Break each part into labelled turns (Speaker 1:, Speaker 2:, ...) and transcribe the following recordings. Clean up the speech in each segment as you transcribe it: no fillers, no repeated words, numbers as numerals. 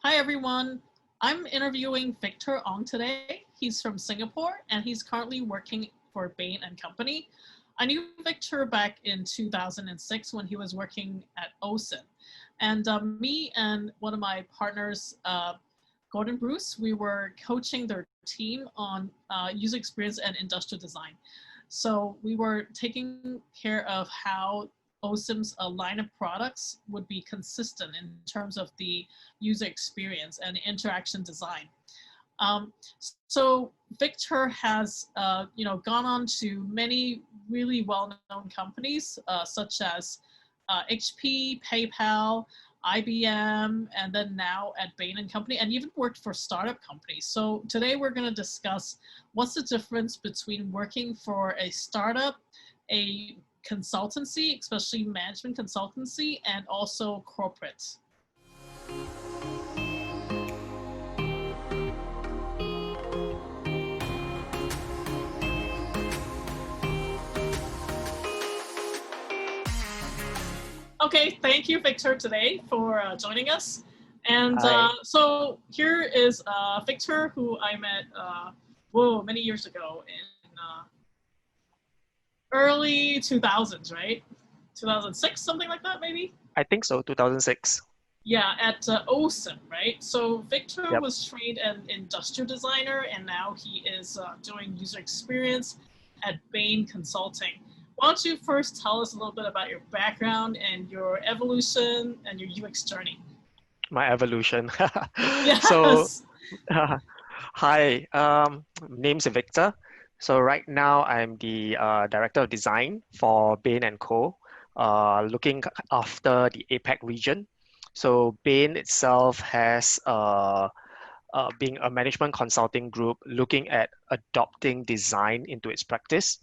Speaker 1: Hi, everyone. I'm interviewing Victor Ong today. He's from Singapore, and he's currently working for Bain & Company. I knew Victor back in 2006 when he was working at OSIM. And me and one of my partners, Gordon Bruce, we were coaching their team on user experience and industrial design. So we were taking care of how OSIM's line of products would be consistent in terms of the user experience and interaction design. So Victor has gone on to many really well-known companies such as HP, PayPal, IBM, and then now at Bain & Company, and even worked for startup companies. So today we're going to discuss what's the difference between working for a startup, a consultancy, especially management consultancy, and also corporate. Okay, thank you, Victor, today for joining us. And so here is Victor, who I met many years ago in early 2000s, right? 2006, something like that, maybe?
Speaker 2: I think so, 2006.
Speaker 1: Yeah, at OSIM, right? So Victor was trained as an industrial designer, and now he is doing user experience at Bain Consulting. Why don't you first tell us a little bit about your background and your evolution and your UX journey?
Speaker 2: My evolution.
Speaker 1: Yes.
Speaker 2: So, hi, name's Victor. So right now I'm the Director of Design for Bain Co, looking after the APAC region. So Bain itself has being a management consulting group looking at adopting design into its practice.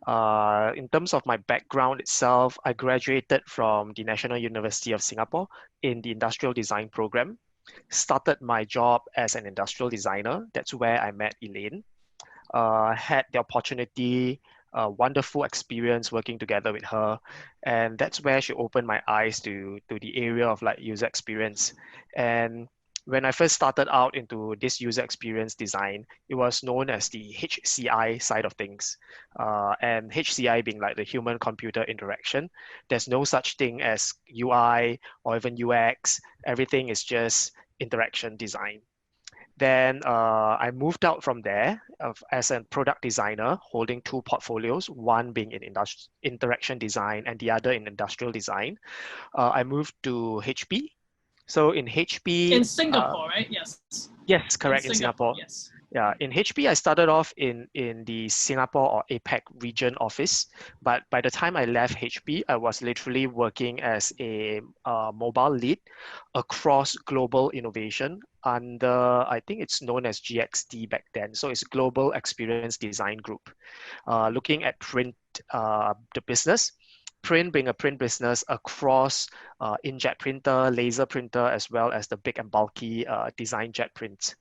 Speaker 2: In terms of my background itself, I graduated from the National University of Singapore in the Industrial Design program. Started my job as an industrial designer. That's where I met Elaine. Had the opportunity, a wonderful experience working together with her. And that's where she opened my eyes to the area of like user experience. And when I first started out into this user experience design, it was known as the HCI side of things. And HCI being like the human computer interaction. There's no such thing as UI or even UX. Everything is just interaction design. Then I moved out from there as a product designer, holding two portfolios, one being in interaction design and the other in industrial design. I moved to HP. So in HP...
Speaker 1: In Singapore, right? Yes.
Speaker 2: Yes, correct, in Singapore.
Speaker 1: Yes.
Speaker 2: Yeah, in HP, I started off in the Singapore or APAC region office. But by the time I left HP, I was literally working as a mobile lead across global innovation under, I think it's known as GXD back then. So it's Global Experience Design Group, looking at print, the business. Print being a print business across inkjet printer, laser printer, as well as the big and bulky design jet print.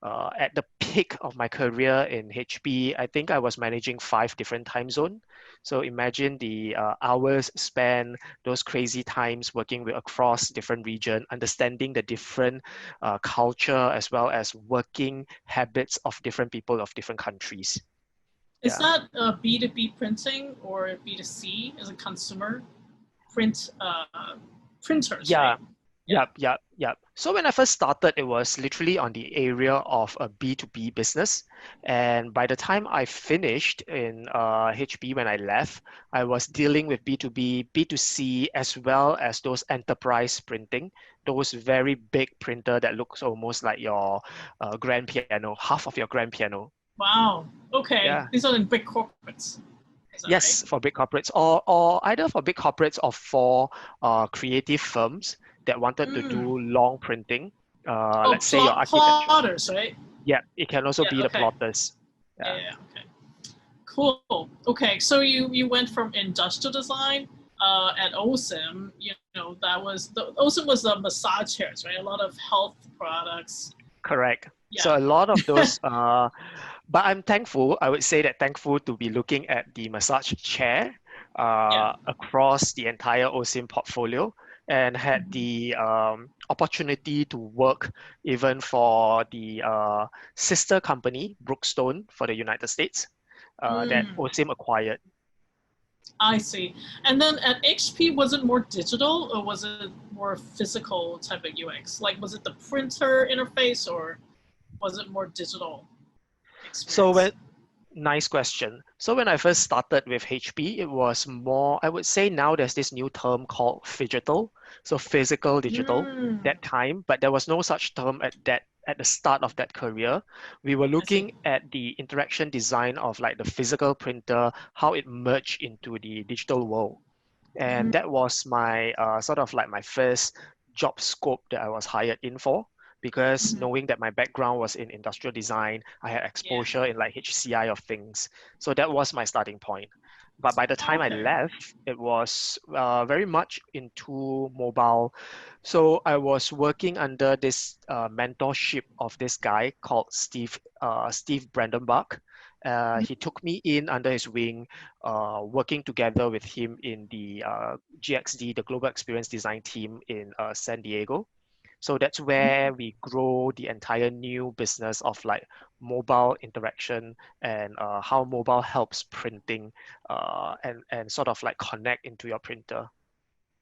Speaker 2: At the peak of my career in HP, I think I was managing 5 different time zones. So imagine the hours spent, those crazy times working with across different regions, understanding the different culture as well as working habits of different people of different countries.
Speaker 1: Is that B2B printing or B2C as a consumer printers?
Speaker 2: Yeah.
Speaker 1: Right?
Speaker 2: Yep. So when I first started, it was literally on the area of a B2B business. And by the time I finished in HP when I left, I was dealing with B2B, B2C, as well as those enterprise printing, those very big printer that looks almost like your grand piano, half of your grand piano.
Speaker 1: Wow. Okay.
Speaker 2: Yeah.
Speaker 1: These are in big corporates.
Speaker 2: Yes,
Speaker 1: right?
Speaker 2: For big corporates, or either for big corporates or for creative firms that wanted to do long printing. Let's say your architecture.
Speaker 1: Plotters, right?
Speaker 2: Yeah, it can also be the plotters.
Speaker 1: Yeah. Okay. Cool. Okay, so you went from industrial design at OSIM. OSIM was the massage chairs, right? A lot of health products.
Speaker 2: Correct.
Speaker 1: Yeah.
Speaker 2: So a lot of those, but I'm thankful, I would say that thankful to be looking at the massage chair across the entire OSIM portfolio. and had the opportunity to work even for the sister company, Brookstone, for the United States, that OSIM acquired.
Speaker 1: I see. And then at HP, was it more digital or was it more physical type of UX? Like, was it the printer interface or was it more digital experience?
Speaker 2: Nice question. So when I first started with HP, it was more, I would say now there's this new term called phygital, so physical digital that time, but there was no such term at the start of that career. We were looking at the interaction design of like the physical printer, how it merged into the digital world. And that was my sort of like my first job scope that I was hired in for, because knowing that my background was in industrial design, I had exposure in like HCI of things. So that was my starting point. But by the time I left, it was very much into mobile. So I was working under this mentorship of this guy called Steve Brandenbach. He took me in under his wing, working together with him in the GXD, the Global Experience Design team in San Diego. So that's where we grow the entire new business of like mobile interaction and how mobile helps printing and sort of like connect into your printer.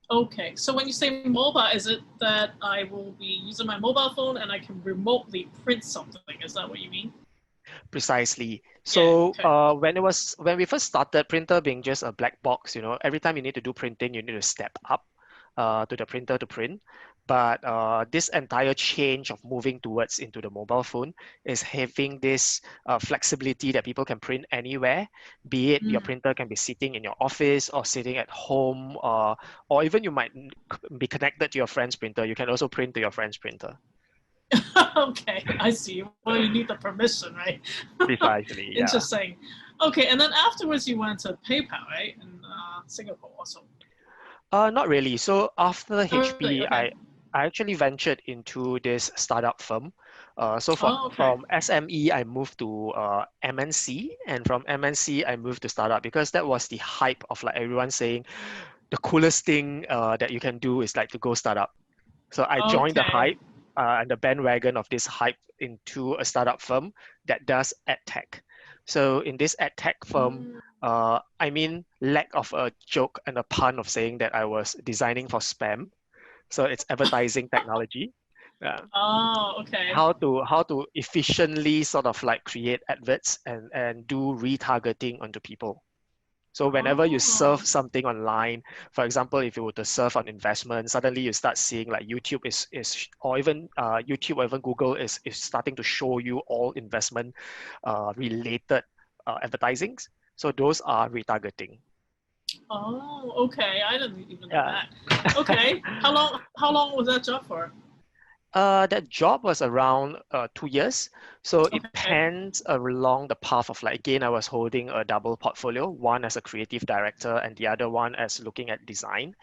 Speaker 1: Okay, so when you say mobile, is it that I will be using my mobile phone and I can remotely print something? Is that what you mean?
Speaker 2: Precisely. So when we first started, printer being just a black box, every time you need to do printing, you need to step up to the printer to print. But this entire change of moving towards into the mobile phone is having this flexibility that people can print anywhere, be it your printer can be sitting in your office or sitting at home, or even you might be connected to your friend's printer. You can also print to your friend's printer.
Speaker 1: Okay, I see. Well, you need the permission, right?
Speaker 2: Precisely, yeah.
Speaker 1: Interesting. Okay, and then afterwards you went to PayPal, right? In Singapore also.
Speaker 2: Not really. So after HP,
Speaker 1: Really? Okay.
Speaker 2: I actually ventured into this startup firm. So
Speaker 1: Okay.
Speaker 2: from SME, I moved to MNC, and from MNC, I moved to startup because that was the hype of like everyone saying the coolest thing that you can do is like to go startup. So I joined the
Speaker 1: Okay.
Speaker 2: hype and the bandwagon of this hype into a startup firm that does ad tech. So in this ad tech firm, I mean, lack of a joke and a pun of saying that I was designing for spam. So it's advertising technology.
Speaker 1: Oh, okay.
Speaker 2: How to efficiently sort of like create adverts and do retargeting onto people. So whenever you
Speaker 1: Oh.
Speaker 2: serve something online, for example, if you were to serve on investment, suddenly you start seeing like YouTube is or even YouTube or even Google is starting to show you all investment related advertisings. So those are retargeting.
Speaker 1: Oh, okay. I didn't even know
Speaker 2: Yeah.
Speaker 1: that. Okay. How long was that job for?
Speaker 2: That job was around 2 years. So it
Speaker 1: Okay.
Speaker 2: pans along the path of like, again, I was holding a double portfolio, one as a creative director and the other one as looking at design.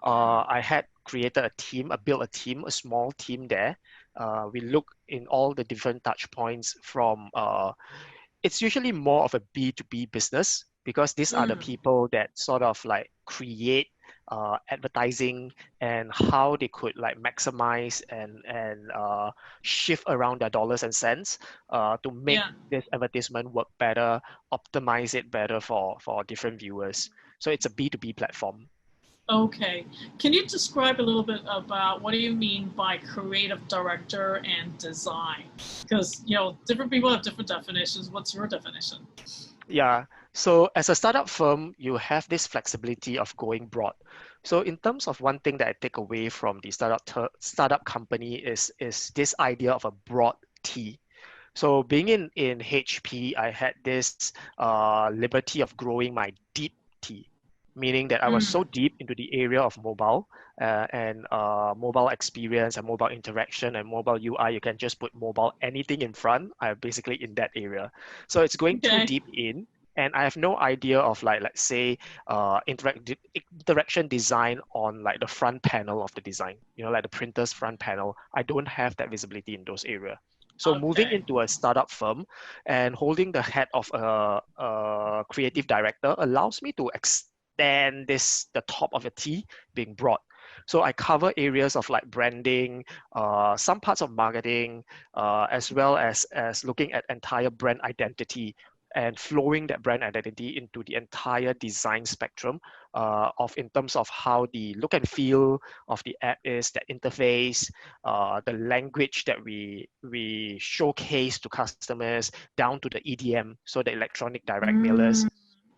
Speaker 2: I had created a team, built a team, a small team there. We look in all the different touch points from, it's usually more of a B2B business because these are the people that sort of like create advertising and how they could like maximize and shift around their dollars and cents to make
Speaker 1: Yeah.
Speaker 2: this advertisement work better, optimize it better for different viewers. So it's a B2B platform.
Speaker 1: Okay. Can you describe a little bit about what do you mean by creative director and design? Because, different people have different definitions. What's your definition?
Speaker 2: Yeah. So as a startup firm, you have this flexibility of going broad. So in terms of one thing that I take away from the startup company is this idea of a broad T. So being in HP, I had this liberty of growing my deep T, meaning that I was so deep into the area of mobile and mobile experience and mobile interaction and mobile UI. You can just put mobile anything in front. I'm basically in that area. So it's going too
Speaker 1: Okay.
Speaker 2: deep in. And I have no idea of like, let's say, interaction design on like the front panel of the design, like the printer's front panel. I don't have that visibility in those areas. So moving
Speaker 1: Okay.
Speaker 2: into a startup firm and holding the hat of a creative director allows me to extend the top of a T being broad. So I cover areas of like branding, some parts of marketing, as well as looking at entire brand identity and flowing that brand identity into the entire design spectrum of in terms of how the look and feel of the app is, that interface, the language that we showcase to customers, down to the EDM, so the electronic direct mailers,
Speaker 1: Mm.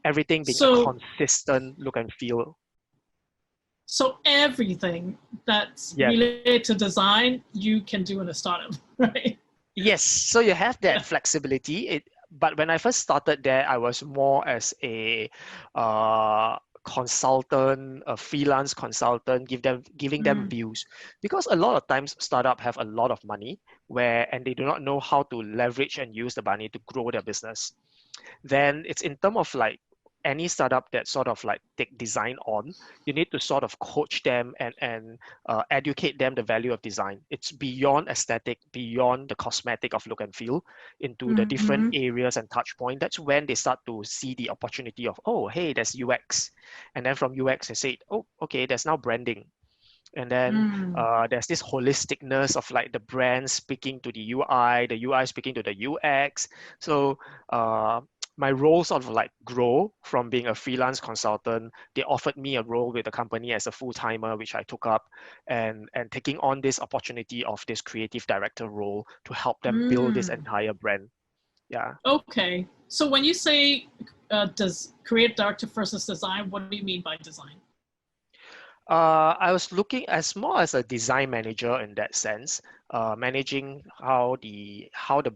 Speaker 2: everything being a
Speaker 1: So
Speaker 2: consistent look and feel.
Speaker 1: so everything that's
Speaker 2: Yes.
Speaker 1: related to design, you can do in a startup, right?
Speaker 2: Yes, so you have that
Speaker 1: Yeah.
Speaker 2: flexibility. But when I first started there, I was more as a consultant, a freelance consultant, giving them
Speaker 1: Mm.
Speaker 2: views. Because a lot of times startup have a lot of money and they do not know how to leverage and use the money to grow their business. Then it's in terms of like any startup that sort of like take design on, you need to sort of coach them and educate them the value of design. It's beyond aesthetic, beyond the cosmetic of look and feel, into the different
Speaker 1: Mm-hmm.
Speaker 2: areas and touch point. That's when they start to see the opportunity of, oh, hey, there's UX. And then from UX, they say, oh, okay, there's now branding. And then
Speaker 1: Mm.
Speaker 2: there's this holisticness of like the brand speaking to the UI speaking to the UX. So my role sort of like grow from being a freelance consultant. They offered me a role with the company as a full-timer, which I took up, and taking on this opportunity of this creative director role to help them build this
Speaker 1: Mm.
Speaker 2: entire brand. Yeah.
Speaker 1: Okay. So when you say does create director versus design, what do you mean by design?
Speaker 2: I was looking as more as a design manager in that sense, managing how the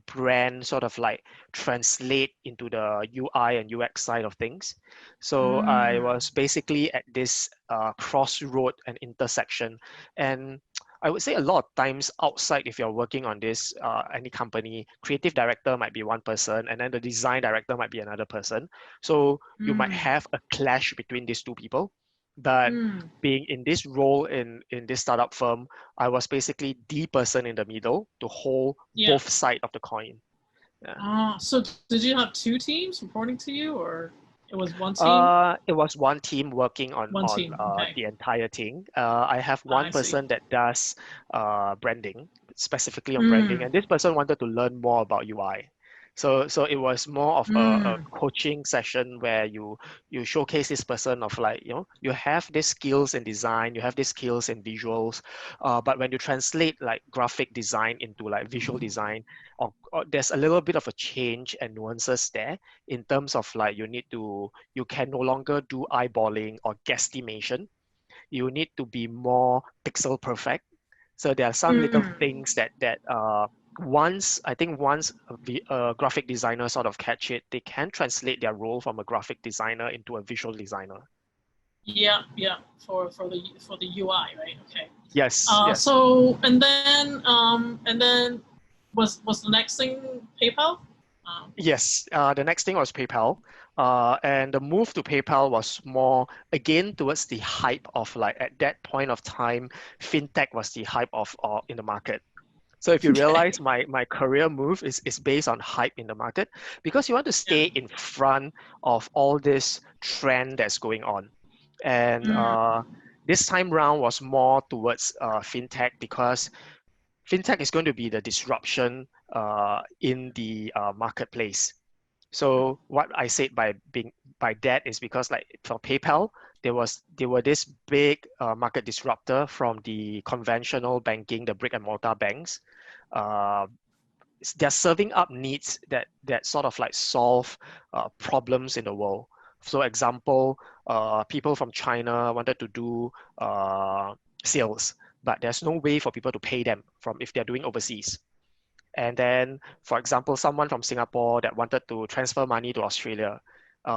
Speaker 2: brand sort of like translate into the UI and UX side of things. So I
Speaker 1: Mm.
Speaker 2: was basically at this crossroad and intersection, and I would say a lot of times outside, if you're working on this any company, creative director might be one person, and then the design director might be another person. So you might
Speaker 1: Mm.
Speaker 2: have a clash between these two people. But
Speaker 1: Mm.
Speaker 2: being in this role in this startup firm, I was basically the person in the middle to hold
Speaker 1: Yeah.
Speaker 2: both sides of the coin. Yeah.
Speaker 1: So did you have two teams reporting to you, or it was one team?
Speaker 2: It was one team working on
Speaker 1: One team. Okay.
Speaker 2: the entire thing. I have one
Speaker 1: I see.
Speaker 2: person that does branding, specifically on branding,
Speaker 1: Mm.
Speaker 2: and this person wanted to learn more about UI. So it was more of a
Speaker 1: Mm.
Speaker 2: coaching session where you showcase this person of like, you have these skills in design, you have these skills in visuals, but when you translate like graphic design into like visual design, or there's a little bit of a change and nuances there in terms of like you can no longer do eyeballing or guesstimation. You need to be more pixel perfect. So there are some little
Speaker 1: Mm.
Speaker 2: things that once a graphic designer sort of catch it, they can translate their role from a graphic designer into a visual designer.
Speaker 1: Yeah, yeah, for the UI, right? Okay.
Speaker 2: Yes, yes.
Speaker 1: So and then was the next thing PayPal?
Speaker 2: Yes, the next thing was PayPal. And the move to PayPal was more again towards the hype of like at that point of time, fintech was the hype of in the market. So if you
Speaker 1: Okay.
Speaker 2: realize my career move is based on hype in the market because you want to
Speaker 1: Yeah.
Speaker 2: stay in front of all this trend that's going on. And
Speaker 1: Mm.
Speaker 2: this time round was more towards fintech because fintech is going to be the disruption in the marketplace. So what I said by that is because like for PayPal, they were this big market disruptor from the conventional banking, the brick and mortar banks. Uh, they're serving up needs that sort of like solve problems in the world. So example, people from China wanted to do sales, but there's no way for people to pay them from if they're doing overseas. And then, for example, someone from Singapore that wanted to transfer money to Australia.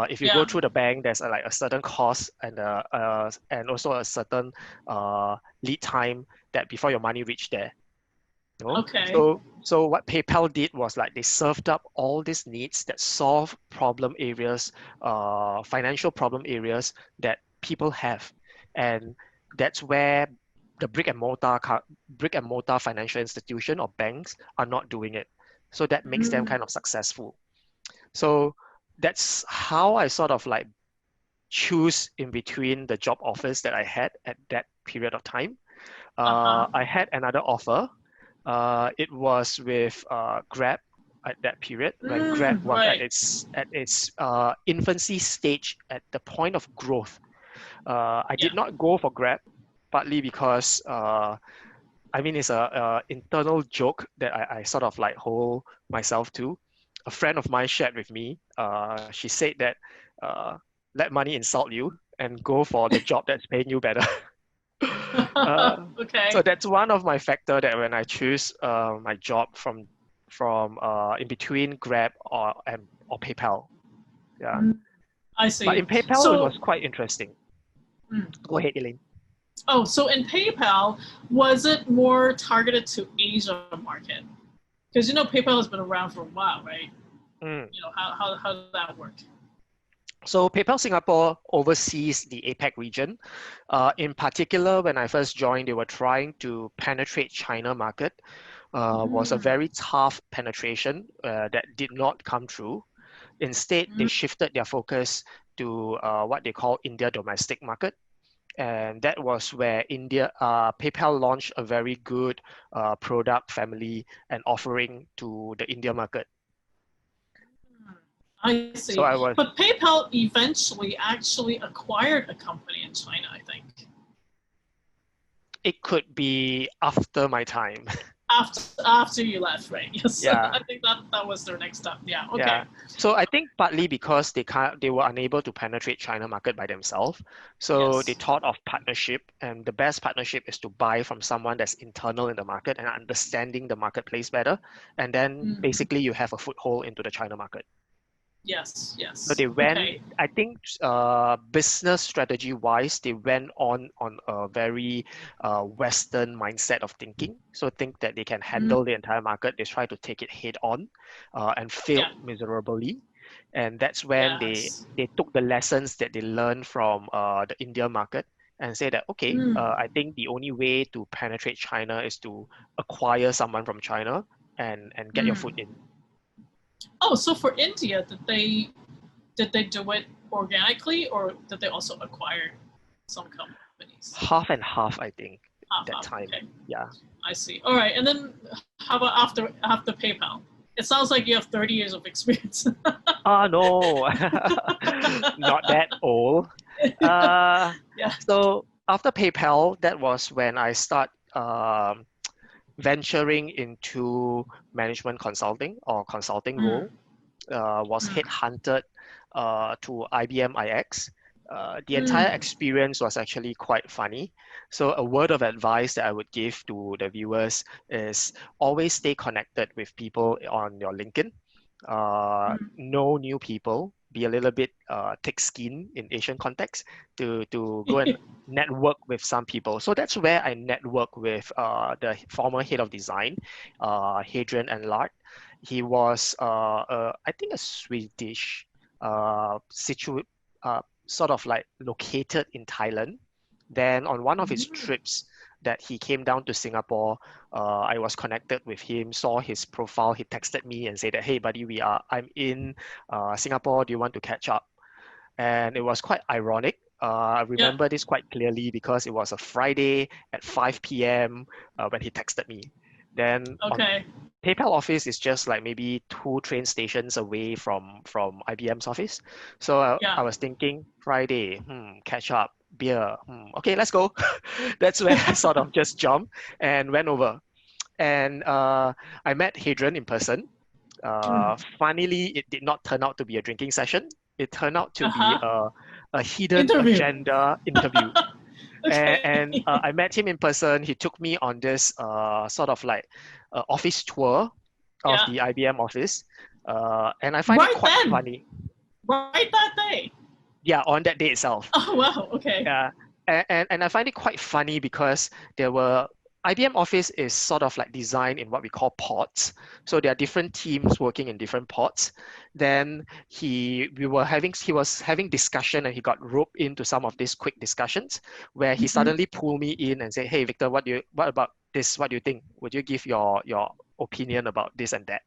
Speaker 2: If you go
Speaker 1: Yeah.
Speaker 2: through the bank, there's like a certain cost and also a certain lead time that before your money reach there. You know?
Speaker 1: Okay.
Speaker 2: So what PayPal did was like they served up all these needs that solve problem areas, financial problem areas that people have, and that's where the brick and mortar financial institution or banks are not doing it. So that makes them
Speaker 1: Mm.
Speaker 2: kind of successful. So that's how I sort of like choose in between the job offers that I had at that period of time.
Speaker 1: Uh-huh.
Speaker 2: I had another offer. It was with Grab at that period when Grab was at
Speaker 1: Right.
Speaker 2: its infancy stage, at the point of growth. I
Speaker 1: Yeah.
Speaker 2: did not go for Grab, partly because I mean it's a internal joke that I sort of like hold myself to. A friend of mine shared with me. She said that let money insult you and go for the job that's paying you better. So
Speaker 1: Okay.
Speaker 2: that's one of my factor that when I choose my job from in between Grab or PayPal. Yeah.
Speaker 1: Mm, I
Speaker 2: But
Speaker 1: see.
Speaker 2: in PayPal it was
Speaker 1: So,
Speaker 2: quite interesting.
Speaker 1: mm.
Speaker 2: Go ahead, Elaine.
Speaker 1: Oh, so in PayPal, was it more targeted to Asia market? Because PayPal has been around for a while, right?
Speaker 2: Mm.
Speaker 1: How did that work?
Speaker 2: So PayPal Singapore oversees the APAC region. In particular, when I first joined, they were trying to penetrate China market. Was a
Speaker 1: Mm,
Speaker 2: very tough penetration that did not come through. Instead, they
Speaker 1: mm,
Speaker 2: shifted their focus to what they call India domestic market. And that was where PayPal launched a very good product family and offering to the India market.
Speaker 1: I
Speaker 2: So
Speaker 1: see.
Speaker 2: I was,
Speaker 1: But PayPal eventually actually acquired a company in China, I think.
Speaker 2: it could be after my time.
Speaker 1: After you left, right? Yes.
Speaker 2: Yeah.
Speaker 1: I think that was their next step. Yeah. Okay.
Speaker 2: Yeah. So I think partly because they were unable to penetrate China market by themselves. So they
Speaker 1: Yes.
Speaker 2: thought of partnership, and the best partnership is to buy from someone that's internal in the market and understanding the marketplace better. And then
Speaker 1: Hmm.
Speaker 2: basically you have a foothold into the China market.
Speaker 1: Yes.
Speaker 2: So
Speaker 1: Yes.
Speaker 2: they went,
Speaker 1: Okay.
Speaker 2: I think, business strategy wise, they went on a very Western mindset of thinking. So think that they can
Speaker 1: Mm,
Speaker 2: handle the entire market. They try to take it head on, and failed
Speaker 1: yeah.
Speaker 2: miserably. And that's when
Speaker 1: Yes.
Speaker 2: they took the lessons that they learned from the India market and say that, okay,
Speaker 1: Mm,
Speaker 2: I think the only way to penetrate China is to acquire someone from China and get your foot
Speaker 1: mm.
Speaker 2: in.
Speaker 1: Oh, so for India, did they do it organically, or did they also acquire some companies?
Speaker 2: Half and half, I think,
Speaker 1: Half
Speaker 2: that
Speaker 1: half.
Speaker 2: time.
Speaker 1: Okay.
Speaker 2: Yeah.
Speaker 1: I see. All right. And then how about after PayPal? It sounds like you have 30 years of experience.
Speaker 2: Ah, no, not that old. Uh,
Speaker 1: Yeah.
Speaker 2: so after PayPal, that was when I start venturing into management consulting or consulting
Speaker 1: Mm,
Speaker 2: role. Was
Speaker 1: mm,
Speaker 2: headhunted to IBM iX. The entire
Speaker 1: mm.
Speaker 2: experience was actually quite funny. So a word of advice that I would give to the viewers is always stay connected with people on your LinkedIn. Know new people. Be a little bit thick-skinned in Asian context to go and
Speaker 1: Mm.
Speaker 2: network with some people. So that's where I network with the former head of design, Hadrian and Lard. He was, I think, a Swedish, sort of like located in Thailand. Then on one of his trips that he came down to Singapore, I was connected with him, saw his profile. He texted me and said that, "Hey, buddy, I'm in Singapore. Do you want to catch up?" And it was quite ironic. I
Speaker 1: Yeah.
Speaker 2: remember this quite clearly because it was a Friday at 5 p.m. When he texted me. Then on
Speaker 1: Okay.
Speaker 2: PayPal office is just like maybe 2 train stations away from IBM's office. So I
Speaker 1: Yeah.
Speaker 2: was thinking Friday, catch up, beer, okay, let's go. That's where I sort of just jumped and went over. And I met Hadrian in person.
Speaker 1: Mm.
Speaker 2: Funnily, it did not turn out to be a drinking session. It turned out to
Speaker 1: Uh
Speaker 2: be
Speaker 1: huh.
Speaker 2: a hidden
Speaker 1: Interview.
Speaker 2: agenda interview. And
Speaker 1: Okay.
Speaker 2: I met him in person. He took me on this sort of like office tour of
Speaker 1: Yeah.
Speaker 2: the IBM office. And I find it
Speaker 1: Right
Speaker 2: quite
Speaker 1: then.
Speaker 2: funny.
Speaker 1: Right that day.
Speaker 2: Yeah, on that day itself.
Speaker 1: Oh wow. Okay.
Speaker 2: Yeah. And I find it quite funny because there were IBM Office is sort of like designed in what we call pods. So there are different teams working in different pods. Then he was having discussion and he got roped into some of these quick discussions where he
Speaker 1: Hmm.
Speaker 2: suddenly pulled me in and said, "Hey Victor, what about this? What do you think? Would you give your opinion about this and that?"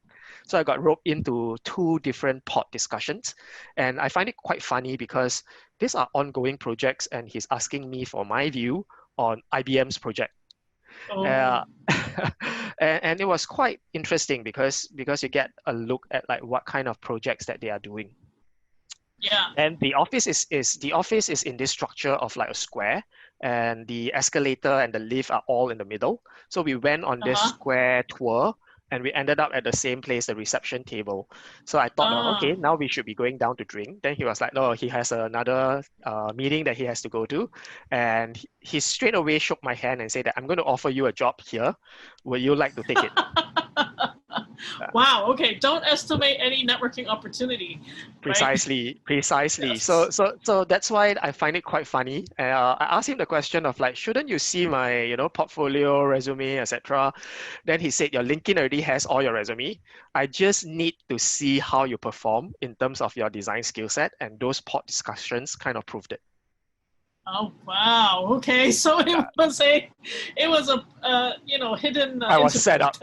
Speaker 2: So I got roped into 2 different pod discussions. And I find it quite funny because these are ongoing projects and he's asking me for my view on IBM's project.
Speaker 1: Oh.
Speaker 2: And it was quite interesting because you get a look at like what kind of projects that they are doing.
Speaker 1: Yeah.
Speaker 2: And the office is in this structure of like a square, and the escalator and the lift are all in the middle. So we went on this square tour, and we ended up at the same place, the reception table. So I thought, okay, now we should be going down to drink. Then he was like, no, he has another meeting that he has to go to. And he straight away shook my hand and said that I'm going to offer you a job here. Would you like to take it?
Speaker 1: Wow. Okay. Don't estimate any networking opportunity.
Speaker 2: Precisely.
Speaker 1: Yes.
Speaker 2: So that's why I find it quite funny. I asked him the question of like, shouldn't you see my, portfolio, resume, etc. Then he said, your LinkedIn already has all your resume. I just need to see how you perform in terms of your design skill set, and those pod discussions kind of proved it.
Speaker 1: Oh wow! Okay, so it was a hidden.
Speaker 2: I was set up.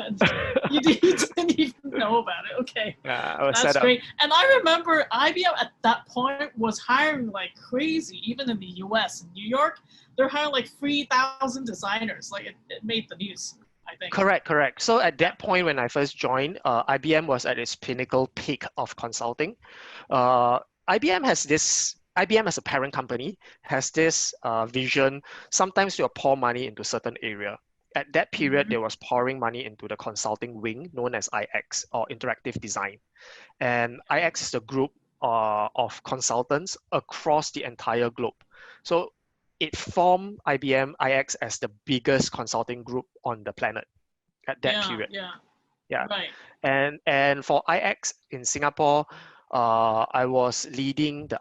Speaker 1: You didn't even know about it. Okay,
Speaker 2: yeah, I was
Speaker 1: that's
Speaker 2: set
Speaker 1: great.
Speaker 2: up.
Speaker 1: And I remember IBM at that point was hiring like crazy. Even in the U.S., in New York, they're hiring like 3,000 designers. Like it made the news, I think.
Speaker 2: Correct. So at that point when I first joined, IBM was at its pinnacle peak of consulting. IBM as a parent company has this vision sometimes to pour money into certain area. At that period, there was pouring money into the consulting wing known as IX, or Interactive Design. And IX is a group of consultants across the entire globe. So it formed IBM IX as the biggest consulting group on the planet at that period.
Speaker 1: Yeah. Right.
Speaker 2: And for IX in Singapore, I was leading the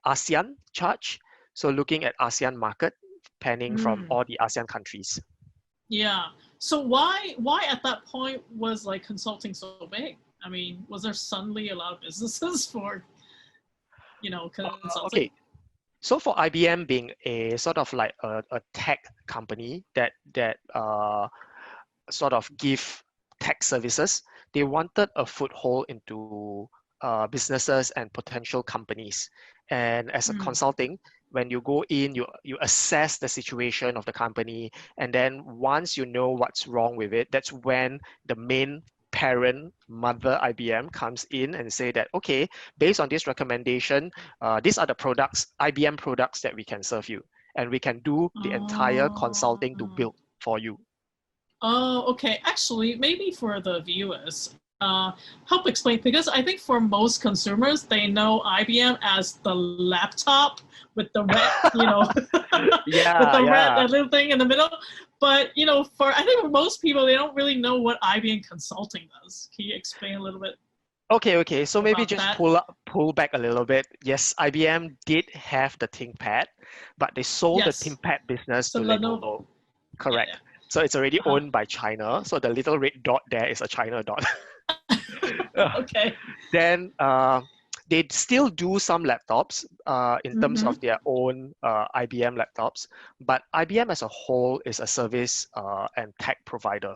Speaker 2: ASEAN charge, so looking at ASEAN market, panning from all the ASEAN countries.
Speaker 1: Yeah. So why at that point was like consulting so big? I mean, was there suddenly a lot of businesses for, consulting?
Speaker 2: Okay. So for IBM being a sort of like a tech company that sort of give tech services, they wanted a foothold into businesses and potential companies. And as a consulting, when you go in, you assess the situation of the company, and then once you know what's wrong with it, that's when the main parent mother IBM comes in and say that, okay, based on this recommendation, these are the products, IBM products that we can serve you, and we can do the entire consulting to build for you.
Speaker 1: Oh, okay. Actually, maybe for the viewers, help explain, because I think for most consumers, they know IBM as the laptop with the red, red little thing in the middle. But I think for most people, they don't really know what IBM Consulting does. Can you explain a little bit?
Speaker 2: Okay. So maybe just pull back a little bit. Yes, IBM did have the ThinkPad, but they sold the ThinkPad business to Lenovo. Correct. Yeah. So it's already owned by China. So the little red dot there is a China dot.
Speaker 1: Okay.
Speaker 2: Then they still do some laptops in terms of their own IBM laptops, but IBM as a whole is a service and tech provider,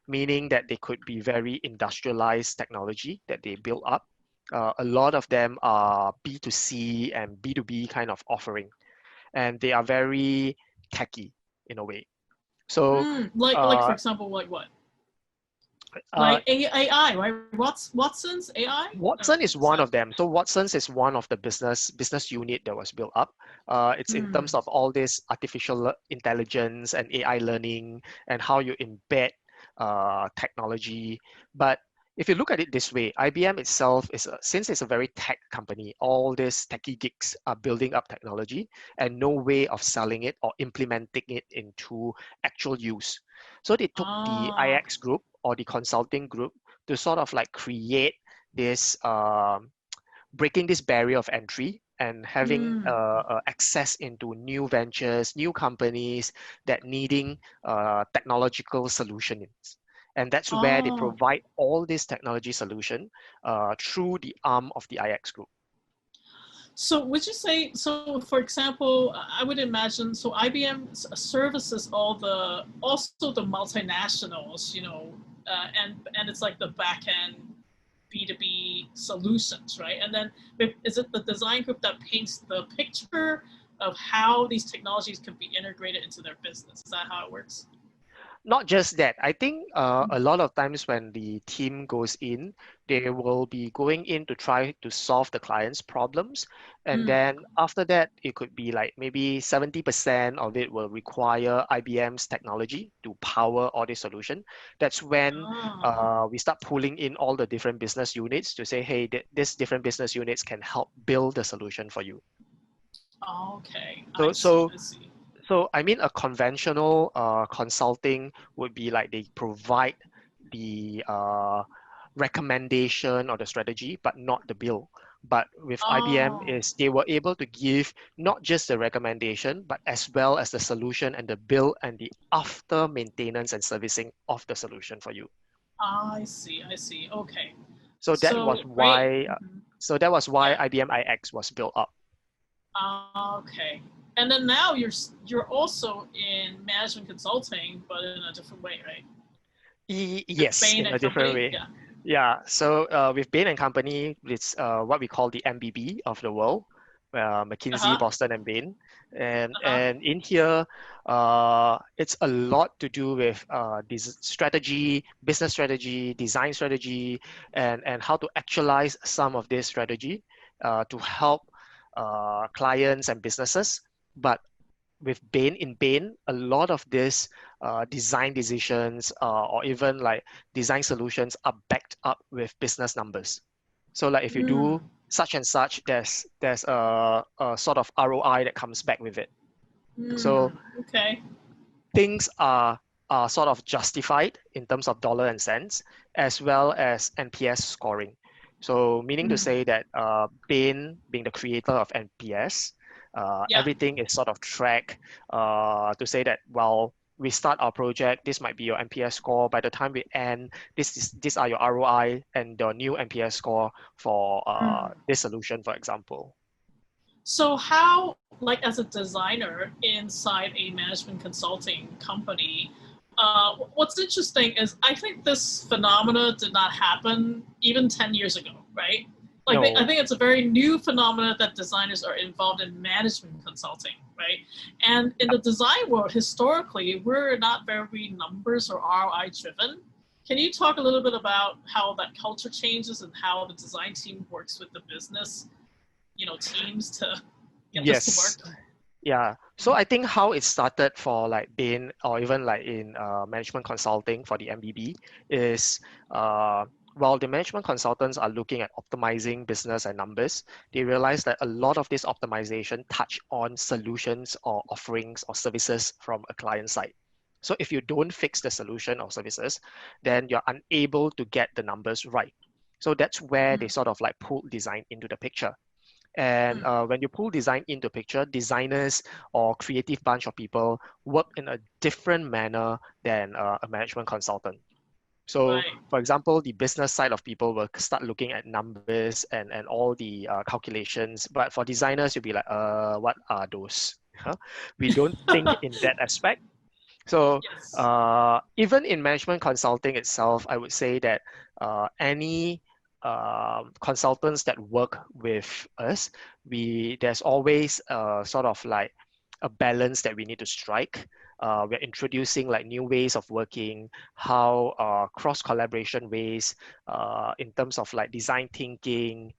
Speaker 2: meaning that they could be very industrialized technology that they build up. A lot of them are B2C and B2B kind of offering, and they are very techy in a way. So,
Speaker 1: like for example, like what? Like AI, right? Watson's AI?
Speaker 2: Watson is one of them. So Watson's is one of the business unit that was built up. It's in terms of all this artificial intelligence and AI learning and how you embed technology. But if you look at it this way, IBM itself since it's a very tech company, all these techie geeks are building up technology and no way of selling it or implementing it into actual use. So they took the IX group or the consulting group to sort of like create this, breaking this barrier of entry and having access into new ventures, new companies that needing technological solutions. And that's where they provide all this technology solution through the arm of the IX group.
Speaker 1: So would you say, so for example, I would imagine, so IBM services also the multinationals, and it's like the back end B2B solutions, right? And then is it the design group that paints the picture of how these technologies can be integrated into their business. Is that how it works?
Speaker 2: Not just that, I think a lot of times when the team goes in, they will be going in to try to solve the client's problems. And
Speaker 1: Mm.
Speaker 2: then after that, it could be like maybe 70% of it will require IBM's technology to power all the solution. That's when
Speaker 1: Oh,
Speaker 2: we start pulling in all the different business units to say, hey, this different business units can help build the solution for you.
Speaker 1: okay.
Speaker 2: So,
Speaker 1: I see.
Speaker 2: so
Speaker 1: I see.
Speaker 2: so I mean, a conventional consulting would be like they provide the recommendation or the strategy, but not the bill. But with IBM
Speaker 1: Oh,
Speaker 2: is they were able to give not just the recommendation, but as well as the solution and the bill and the after maintenance and servicing of the solution for you.
Speaker 1: I see. I see. Okay.
Speaker 2: So that was
Speaker 1: So great.
Speaker 2: why.
Speaker 1: Mhm.
Speaker 2: So that was why
Speaker 1: Yeah.
Speaker 2: IBM iX was built up.
Speaker 1: Okay. And then now you're also in management consulting, but in a different way, right? With
Speaker 2: Yes,
Speaker 1: Bain
Speaker 2: in a
Speaker 1: and
Speaker 2: different
Speaker 1: Company.
Speaker 2: way.
Speaker 1: Yeah.
Speaker 2: Yeah, so with Bain and Company, it's what we call the MBB of the world,
Speaker 1: Uh
Speaker 2: McKinsey,
Speaker 1: huh.
Speaker 2: Boston, and Bain. And
Speaker 1: Uh huh.
Speaker 2: and in here, it's a lot to do with this strategy, business strategy, design strategy, and how to actualize some of this strategy to help clients and businesses. But with Bain, a lot of this design decisions or even like design solutions are backed up with business numbers. So like if you
Speaker 1: Mm.
Speaker 2: do such and such, there's a sort of ROI that comes back with it. So
Speaker 1: Mm. Okay.
Speaker 2: things are sort of justified in terms of dollar and cents, as well as NPS scoring. So meaning to
Speaker 1: Mm.
Speaker 2: say that Bain, being the creator of NPS,
Speaker 1: Yeah.
Speaker 2: everything is sort of tracked to say that, well, we start our project, this might be your NPS score. By the time we end, these are your ROI and your new NPS score for
Speaker 1: Mm.
Speaker 2: this solution, for example.
Speaker 1: So how, like as a designer inside a management consulting company, what's interesting is I think this phenomena did not happen even 10 years ago, right? Like I
Speaker 2: No,
Speaker 1: think it's a very new phenomena that designers are involved in management consulting, right? And in the design world, historically, we're not very numbers or ROI driven. Can you talk a little bit about how that culture changes and how the design team works with the business, teams to get this to work?
Speaker 2: yes. Yeah, so I think how it started for like Bain or even like in management consulting for the MBB is while the management consultants are looking at optimizing business and numbers, they realize that a lot of this optimization touch on solutions or offerings or services from a client side. So if you don't fix the solution or services, then you're unable to get the numbers right. So that's where they
Speaker 1: Mm,
Speaker 2: sort of like pull design into the picture. And
Speaker 1: mm,
Speaker 2: when you pull design into picture, designers or creative bunch of people work in a different manner than a management consultant. So,
Speaker 1: right.
Speaker 2: for example, the business side of people will start looking at numbers and all the calculations. But for designers, you'll be like, what are those? Huh? We don't think in that aspect. So
Speaker 1: Yes.
Speaker 2: even in management consulting itself, I would say that any consultants that work with us, there's always sort of like a balance that we need to strike. We're introducing like new ways of working, how cross collaboration ways in terms of like design thinking.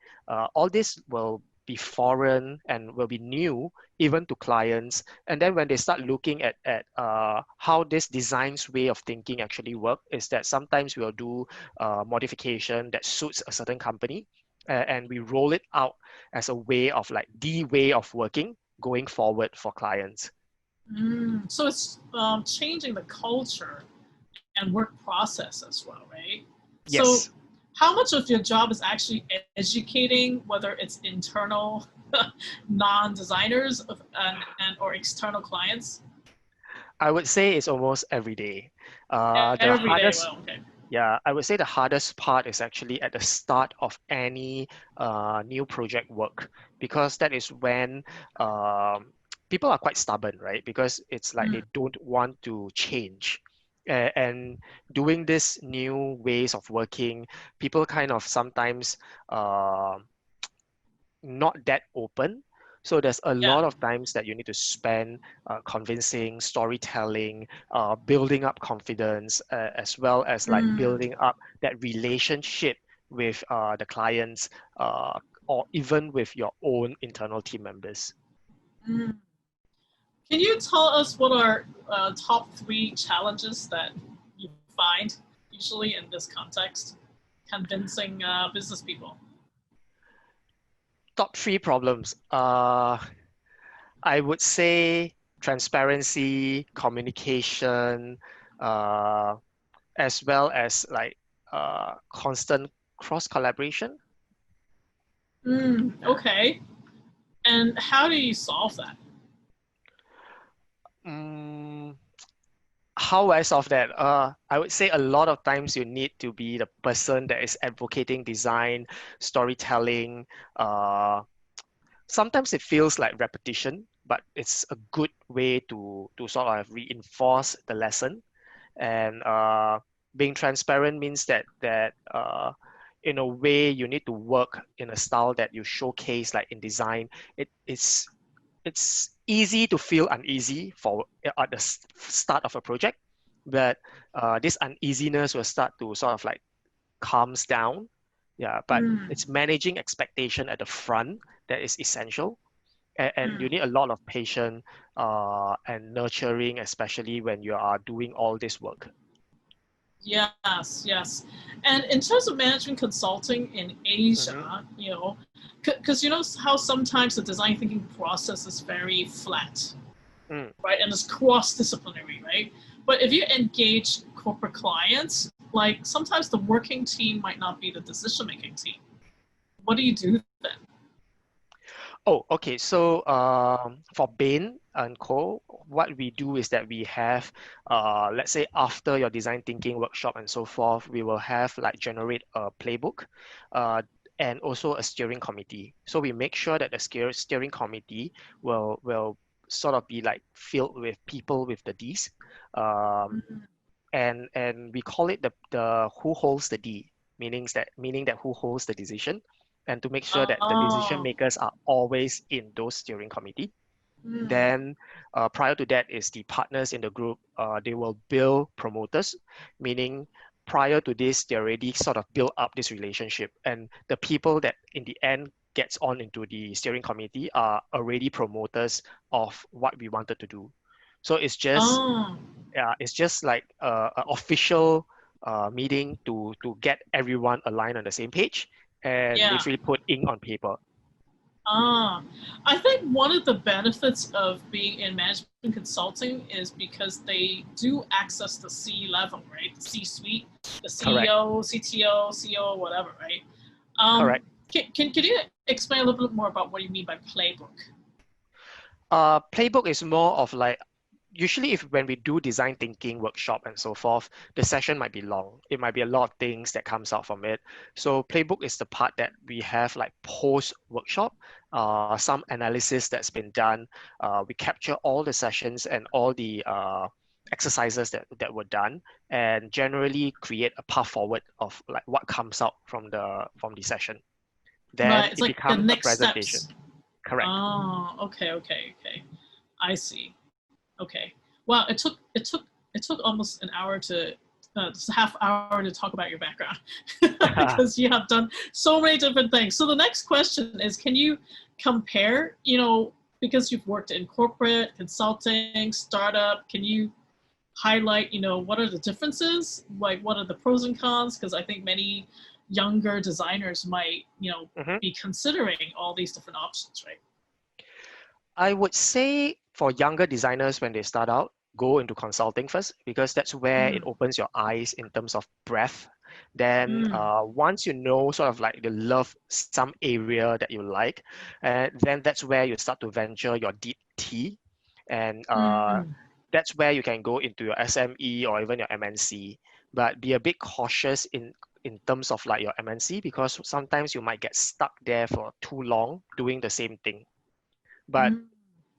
Speaker 2: All this will be foreign and will be new even to clients, and then when they start looking at how this design's way of thinking actually work is that sometimes we'll do modification that suits a certain company, and we roll it out as a way of like the way of working going forward for clients.
Speaker 1: So it's changing the culture and work process as well, right? So
Speaker 2: Yes.
Speaker 1: how much of your job is actually educating, whether it's internal non-designers and or external clients?
Speaker 2: I would say it's almost every day. The
Speaker 1: Every day.
Speaker 2: hardest
Speaker 1: Well, okay.
Speaker 2: Yeah, I would say the hardest part is actually at the start of any new project work, because that is when people are quite stubborn, right? Because it's like
Speaker 1: Mm,
Speaker 2: they don't want to change. And doing this new ways of working, people kind of sometimes uh, not that open So there's a
Speaker 1: Yeah.
Speaker 2: lot of times that you need to spend convincing, storytelling, building up confidence, as well as like
Speaker 1: Mm,
Speaker 2: building up that relationship with the clients, or even with your own internal team members.
Speaker 1: mm. Can you tell us what are top three challenges that you find usually in this context, convincing business people?
Speaker 2: Top three problems. I would say transparency, communication, uh, as well as like constant cross collaboration. Yeah.
Speaker 1: Okay. And how do you solve that?
Speaker 2: Mm, how I solve that? I would say a lot of times you need to be the person that is advocating design, storytelling. Sometimes it feels like repetition, but it's a good way to sort of reinforce the lesson. And being transparent means that in a way you need to work in a style that you showcase, like in design. It's easy to feel uneasy for at the start of a project, but this uneasiness will start to sort of like calms down. Yeah, but
Speaker 1: Mm,
Speaker 2: it's managing expectation at the front that is essential, and you
Speaker 1: mm.
Speaker 2: need a lot of patience and nurturing, especially when you are doing all this work.
Speaker 1: Yes, yes. And in terms of management consulting in
Speaker 2: Mm-hmm.
Speaker 1: Asia, because you know how sometimes the design thinking process is very flat,
Speaker 2: Mm.
Speaker 1: right? And it's cross-disciplinary, right? But if you engage corporate clients, like sometimes the working team might not be the decision-making team. What do you do then?
Speaker 2: Oh, okay. So for Bain and Co, what we do is that we have, let's say after your design thinking workshop and so forth, we will have like generate a playbook, uh, and also a steering committee. So we make sure that the steering committee will sort of be like filled with people with the Ds, um,
Speaker 1: Mm.
Speaker 2: and we call it the who holds the D, meaning that who holds the decision, and to make sure that the decision
Speaker 1: Oh,
Speaker 2: makers are always in those steering committee.
Speaker 1: mm.
Speaker 2: Then prior to that is the partners in the group. They will build promoters, meaning prior to this they already sort of build up this relationship, and the people that in the end gets on into the steering committee are already promoters of what we wanted to do. So
Speaker 1: Oh,
Speaker 2: it's just like an official meeting to get everyone aligned on the same page and
Speaker 1: yeah.
Speaker 2: literally put ink on paper.
Speaker 1: Ah, I think one of the benefits of being in management consulting is because they do access the C level, right? The C suite, the
Speaker 2: Correct.
Speaker 1: CEO, CTO, CEO, whatever, right? Um,
Speaker 2: Correct.
Speaker 1: can you explain a little bit more about what you mean by playbook?
Speaker 2: Playbook is more of like usually if when we do design thinking workshop and so forth, the session might be long. It might be a lot of things that comes out from it. So playbook is the part that we have like post workshop, some analysis that's been done. We capture all the sessions and all the exercises that were done, and generally create a path forward of like what comes out from the session. Then
Speaker 1: Right, it's
Speaker 2: it
Speaker 1: like the
Speaker 2: becomes a
Speaker 1: next
Speaker 2: presentation.
Speaker 1: steps.
Speaker 2: Correct.
Speaker 1: Oh, okay. I see. Okay. Wow, it took almost an hour to just a half hour to talk about your background because you have done so many different things. So the next question is, can you compare? Because you've worked in corporate consulting, startup, can you highlight? What are the differences? Like, what are the pros and cons? Because I think many younger designers might
Speaker 2: Mhm.
Speaker 1: be considering all these different options, right?
Speaker 2: I would say for younger designers when they start out, go into consulting first because that's where it
Speaker 1: Mm,
Speaker 2: opens your eyes in terms of breadth. Then
Speaker 1: mm,
Speaker 2: once you know sort of like you love some area that you like, then that's where you start to venture your deep tea, and
Speaker 1: mm.
Speaker 2: that's where you can go into your SME or even your MNC. But be a bit cautious in terms of like your MNC because sometimes you might get stuck there for too long doing the same thing. But
Speaker 1: Mm.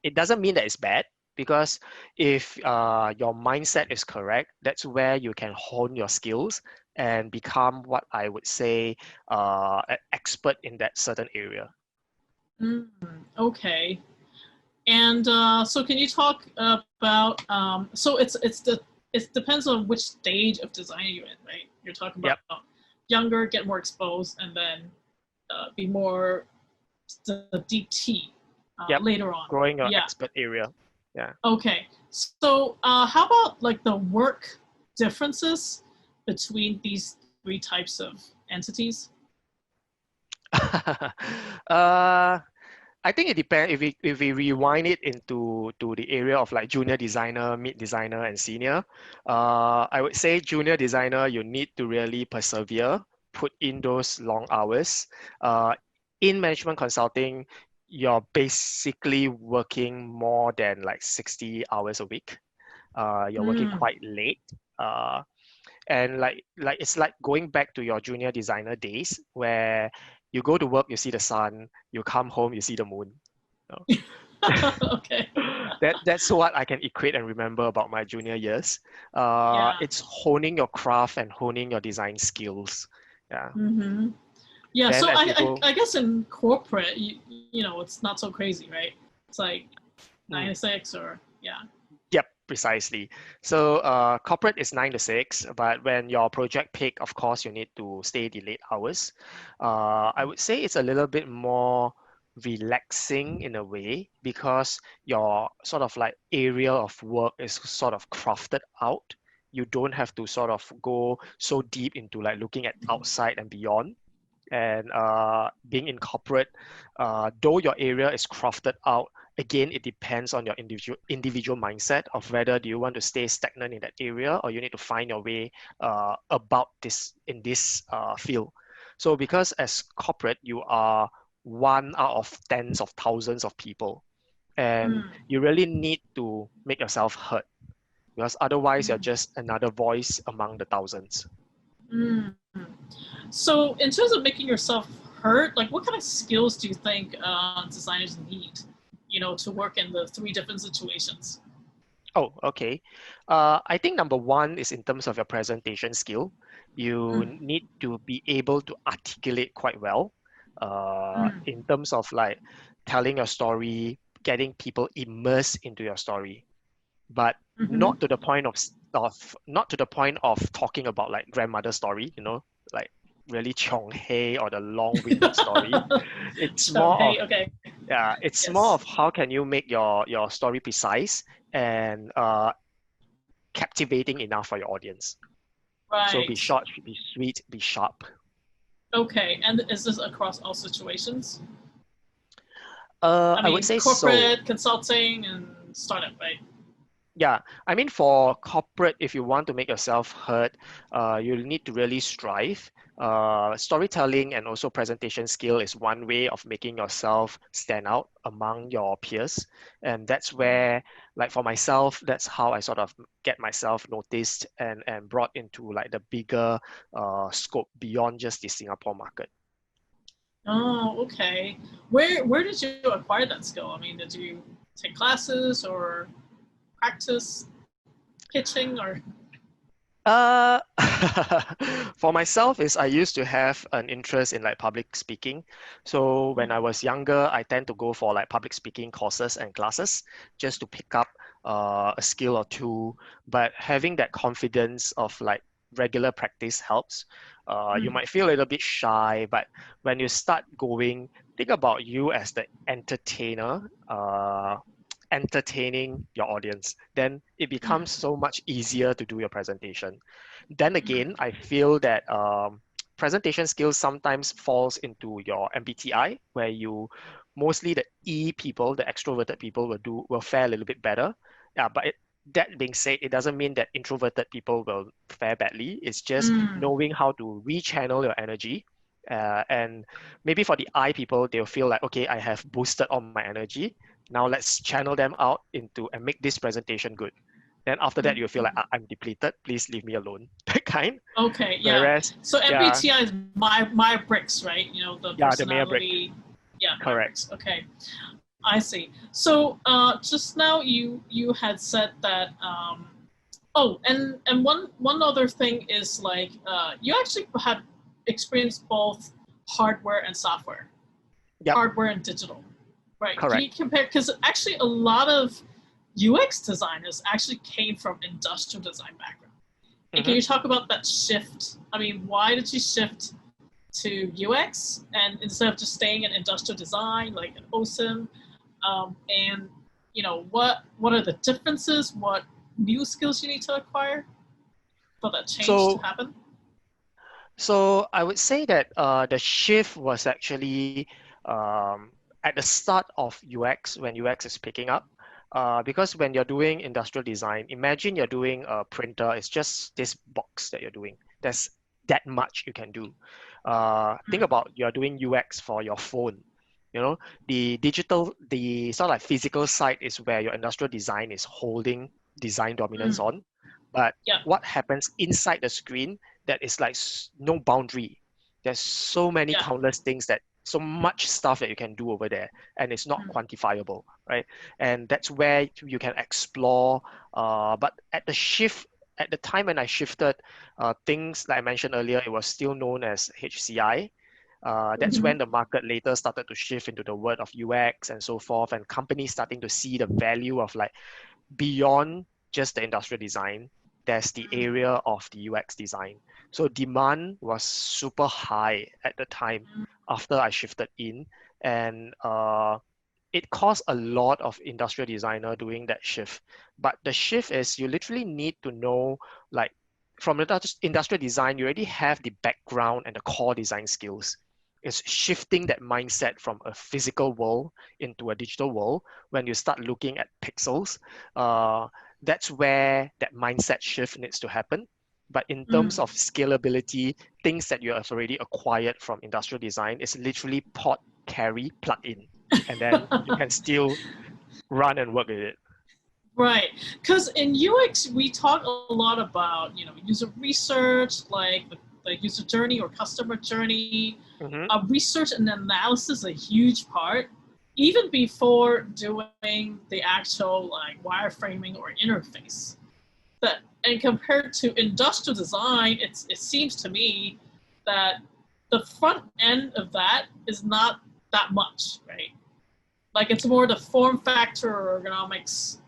Speaker 2: it doesn't mean that it's bad because if your mindset is correct, that's where you can hone your skills and become what I would say an expert in that certain area.
Speaker 1: Mm, okay. And so can you talk about, so it depends on which stage of design you're in, right? You're talking about
Speaker 2: Yep,
Speaker 1: younger, get more exposed, and then be more the deep tea
Speaker 2: yep.
Speaker 1: later on.
Speaker 2: Growing your
Speaker 1: Yeah.
Speaker 2: expert area. Yeah.
Speaker 1: Okay. So how about like the work differences between these three types of entities?
Speaker 2: uh, I think it depends if we rewind it into the area of like junior designer, mid designer, and senior. I would say junior designer, you need to really persevere, put in those long hours. In management consulting, you're basically working more than like 60 hours a week. You're working
Speaker 1: Mm.
Speaker 2: quite late. Uh, and like it's like going back to your junior designer days where you go to work, you see the sun, you come home, you see the moon. You
Speaker 1: Okay.
Speaker 2: know? That's what I can equate and remember about my junior years.
Speaker 1: Yeah.
Speaker 2: It's honing your craft and honing your design skills. Yeah.
Speaker 1: Mm-hmm. Yeah.
Speaker 2: Then
Speaker 1: So
Speaker 2: as you go,
Speaker 1: I guess in corporate, you know, it's not so crazy, right? It's like nine
Speaker 2: mm,
Speaker 1: to six or yeah.
Speaker 2: yep, precisely. So corporate is 9 to 6, but when your project peak, of course, you need to stay the late hours. I would say it's a little bit more relaxing in a way because your sort of like area of work is sort of crafted out. You don't have to sort of go so deep into like looking at outside and beyond. And being in corporate, though your area is crafted out, again, it depends on your individual mindset of whether do you want to stay stagnant in that area or you need to find your way about this in this field. So because as corporate, you are one out of tens of thousands of people, and
Speaker 1: Mm.
Speaker 2: you really need to make yourself heard because otherwise you're just another voice among the thousands.
Speaker 1: Mm. So in terms of making yourself heard, like what kind of skills do you think designers need, you know, to work in the three different situations?
Speaker 2: Oh, okay. I think number one is in terms of your presentation skill. You
Speaker 1: Mm.
Speaker 2: need to be able to articulate quite well
Speaker 1: Mm.
Speaker 2: in terms of like telling your story, getting people immersed into your story, but
Speaker 1: Mm-hmm.
Speaker 2: not to the point not to the point of talking about like grandmother story, like really chong hei or the long-winded story. It's
Speaker 1: So
Speaker 2: more of
Speaker 1: hey, okay,
Speaker 2: yeah, it's more
Speaker 1: yes,
Speaker 2: of how can you make your story precise and captivating enough for your audience. So be
Speaker 1: right,
Speaker 2: short, be sweet, be sharp.
Speaker 1: okay. And is this across all situations? I
Speaker 2: I would
Speaker 1: mean,
Speaker 2: say so.
Speaker 1: corporate, consulting, and startup, right?
Speaker 2: Yeah, I mean, for corporate, if you want to make yourself heard, you'll need to really strive. Storytelling and also presentation skill is one way of making yourself stand out among your peers. And that's where, like for myself, that's how I sort of get myself noticed and brought into like the bigger scope beyond just the Singapore market.
Speaker 1: Oh, okay. Where did you acquire that skill? I mean, did you take classes or practice pitching or?
Speaker 2: Uh, for myself is I used to have an interest in like public speaking. So when I was younger, I tend to go for like public speaking courses and classes just to pick up a skill or two. But having that confidence of like regular practice helps. You
Speaker 1: Mm.
Speaker 2: might feel a little bit shy, but when you start going, think about you as the entertainer. Entertaining your audience, then it becomes
Speaker 1: Mm.
Speaker 2: so much easier to do your presentation. Then
Speaker 1: Mm.
Speaker 2: again, I feel that presentation skills sometimes falls into your MBTI, where you mostly the E people, the extroverted people will fare a little bit better. Yeah, but that being said, it doesn't mean that introverted people will fare badly. It's just
Speaker 1: Mm.
Speaker 2: knowing how to rechannel your energy. And maybe for the I people, they'll feel like, okay, I have boosted all my energy. Now let's channel them out into and make this presentation good. Then after that, you'll feel like
Speaker 1: Mm.
Speaker 2: I'm depleted. Please leave me alone. That kind.
Speaker 1: Okay, yeah.
Speaker 2: Whereas,
Speaker 1: So
Speaker 2: yeah,
Speaker 1: MBTI is my bricks, right? You know, the
Speaker 2: yeah, the mayor break.
Speaker 1: personality. Yeah, my
Speaker 2: Correct.
Speaker 1: bricks. Okay, I see. So just now you had said that. Oh, and one other thing is like you actually have experienced both hardware and software,
Speaker 2: Yep.
Speaker 1: hardware and digital. Right. Can
Speaker 2: Correct.
Speaker 1: you compare? Because actually, a lot of UX designers actually came from industrial design background. And can
Speaker 2: Mm-hmm.
Speaker 1: you talk about that shift? I mean, why did you shift to UX and instead of just staying in industrial design, like an OSIM? And what are the differences? What new skills you need to acquire for that change to
Speaker 2: So,
Speaker 1: happen?
Speaker 2: so I would say that the shift was actually at the start of UX when UX is picking up. Because when you're doing industrial design, imagine you're doing a printer, it's just this box that you're doing. There's that much you can do. Think
Speaker 1: Mm,
Speaker 2: about you're doing UX for your phone. You know, the sort of like physical side is where your industrial design is holding design dominance
Speaker 1: mm,
Speaker 2: on. But
Speaker 1: yeah.
Speaker 2: what happens inside the screen, that is like no boundary. There's so many
Speaker 1: Yeah.
Speaker 2: countless things that so much stuff that you can do over there, and it's not
Speaker 1: Mm,
Speaker 2: quantifiable, right? And that's where you can explore. But at the time when I shifted, things like I mentioned earlier, it was still known as HCI. That's
Speaker 1: mm-hmm,
Speaker 2: when the market later started to shift into the word of UX and so forth, and companies starting to see the value of like beyond just the industrial design, there's the
Speaker 1: mm,
Speaker 2: area of the UX design. So demand was super high at the time
Speaker 1: mm,
Speaker 2: after I shifted in, and it caused a lot of industrial designer doing that shift. But the shift is you literally need to know, like, from the industrial design, you already have the background and the core design skills. It's shifting that mindset from a physical world into a digital world. When you start looking at pixels, uh, that's where that mindset shift needs to happen. But in terms
Speaker 1: mm.
Speaker 2: of scalability, things that you have already acquired from industrial design is literally pod, carry, plug in, and then you can still run and work with it.
Speaker 1: Right, because in UX we talk a lot about user research, like the user journey or customer journey.
Speaker 2: Hmm.
Speaker 1: Research and analysis is a huge part, even before doing the actual like wireframing or interface. But and compared to industrial design, it seems to me that the front end of that is not that much, right? Like it's more the form factor or ergonomics,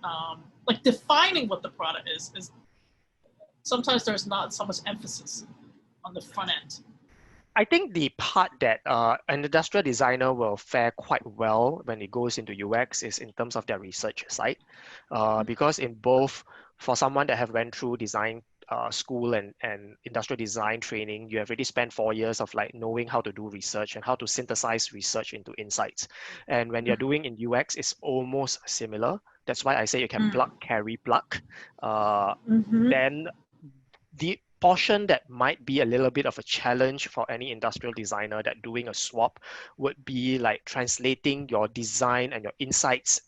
Speaker 1: like defining what the product is sometimes there's not so much emphasis on the front end.
Speaker 2: I think the part that an industrial designer will fare quite well when it goes into UX is in terms of their research side, because in both, for someone that have went through design school and industrial design training, you have already spent 4 years of like knowing how to do research and how to synthesize research into insights. And when you're doing in UX, it's almost similar. That's why I say you can plug, carry, plug. Uh,
Speaker 1: Mm-hmm.
Speaker 2: then the portion that might be a little bit of a challenge for any industrial designer that doing a swap would be like translating your design and your insights,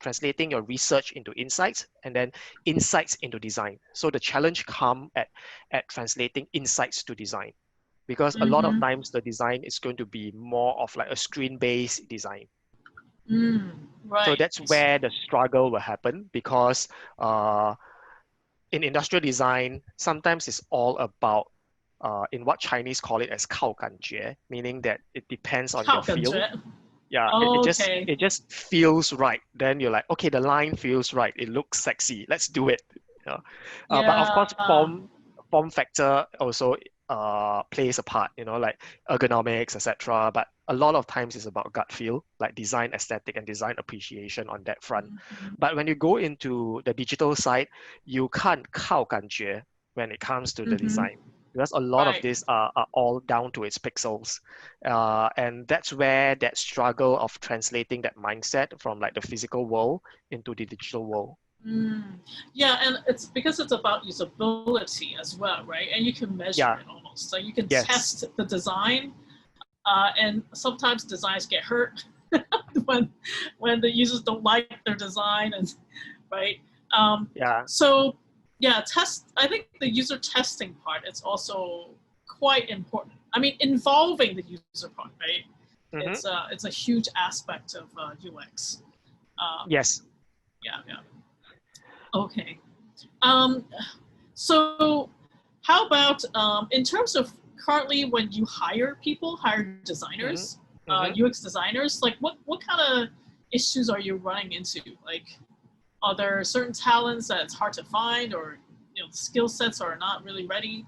Speaker 2: translating your research into insights and then insights into design. So the challenge come at translating insights to design, because a lot of
Speaker 1: Mm-hmm.
Speaker 2: times the design is going to be more of like a screen-based design.
Speaker 1: Mm,
Speaker 2: So
Speaker 1: right.
Speaker 2: that's where the struggle will happen, because uh, in industrial design, sometimes it's all about in what Chinese call it as 靠感觉, meaning that it depends on your feel.
Speaker 1: 靠感觉.
Speaker 2: Yeah,
Speaker 1: Okay.
Speaker 2: it just feels right. Then you're like, okay, the line feels right. It looks sexy. Let's do it. You know? But of course,
Speaker 1: Yeah.
Speaker 2: form factor also plays a part. You know, like ergonomics, etc. But a lot of times it's about gut feel, like design aesthetic and design appreciation on that front.
Speaker 1: Mm-hmm.
Speaker 2: But when you go into the digital side, you can't 靠感觉 when it comes to the
Speaker 1: Mm-hmm.
Speaker 2: design, because a lot of
Speaker 1: Right.
Speaker 2: these are all down to its pixels. And that's where that struggle of translating that mindset from like the physical world into the digital world.
Speaker 1: Mm. Yeah, and it's because it's about usability as well, right? And you can measure
Speaker 2: Yeah,
Speaker 1: it almost. So you can
Speaker 2: yes.
Speaker 1: test the design, and sometimes designs get hurt when when the users don't like their design, and right. Um,
Speaker 2: Yeah.
Speaker 1: so yeah, test. I think the user testing part is also quite important. I mean, involving the user part, right?
Speaker 2: Hmm.
Speaker 1: It's a huge aspect of UX. Um,
Speaker 2: Yes.
Speaker 1: yeah, yeah. Okay. Um, so, how about in terms of currently when you hire people, hire
Speaker 2: Hmm.
Speaker 1: designers,
Speaker 2: Hmm.
Speaker 1: UX designers, like what kind of issues are you running into? Like, are there certain talents that it's hard to find, or skill sets are not really ready?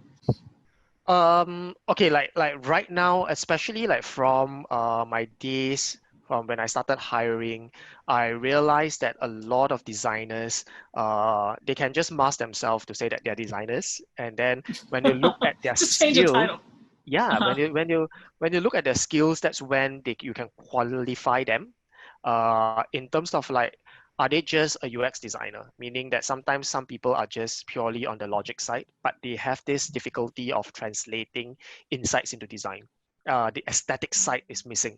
Speaker 2: Okay, like right now, especially like from my days from when I started hiring, I realized that a lot of designers they can just mask themselves to say that they're designers, and then when you look at their
Speaker 1: Just change the
Speaker 2: skills,
Speaker 1: title.
Speaker 2: yeah,
Speaker 1: Uh-huh.
Speaker 2: when you look at their skills, that's when you can qualify them. In terms of like, are they just a UX designer? Meaning that sometimes some people are just purely on the logic side, but they have this difficulty of translating insights into design. The aesthetic side is missing.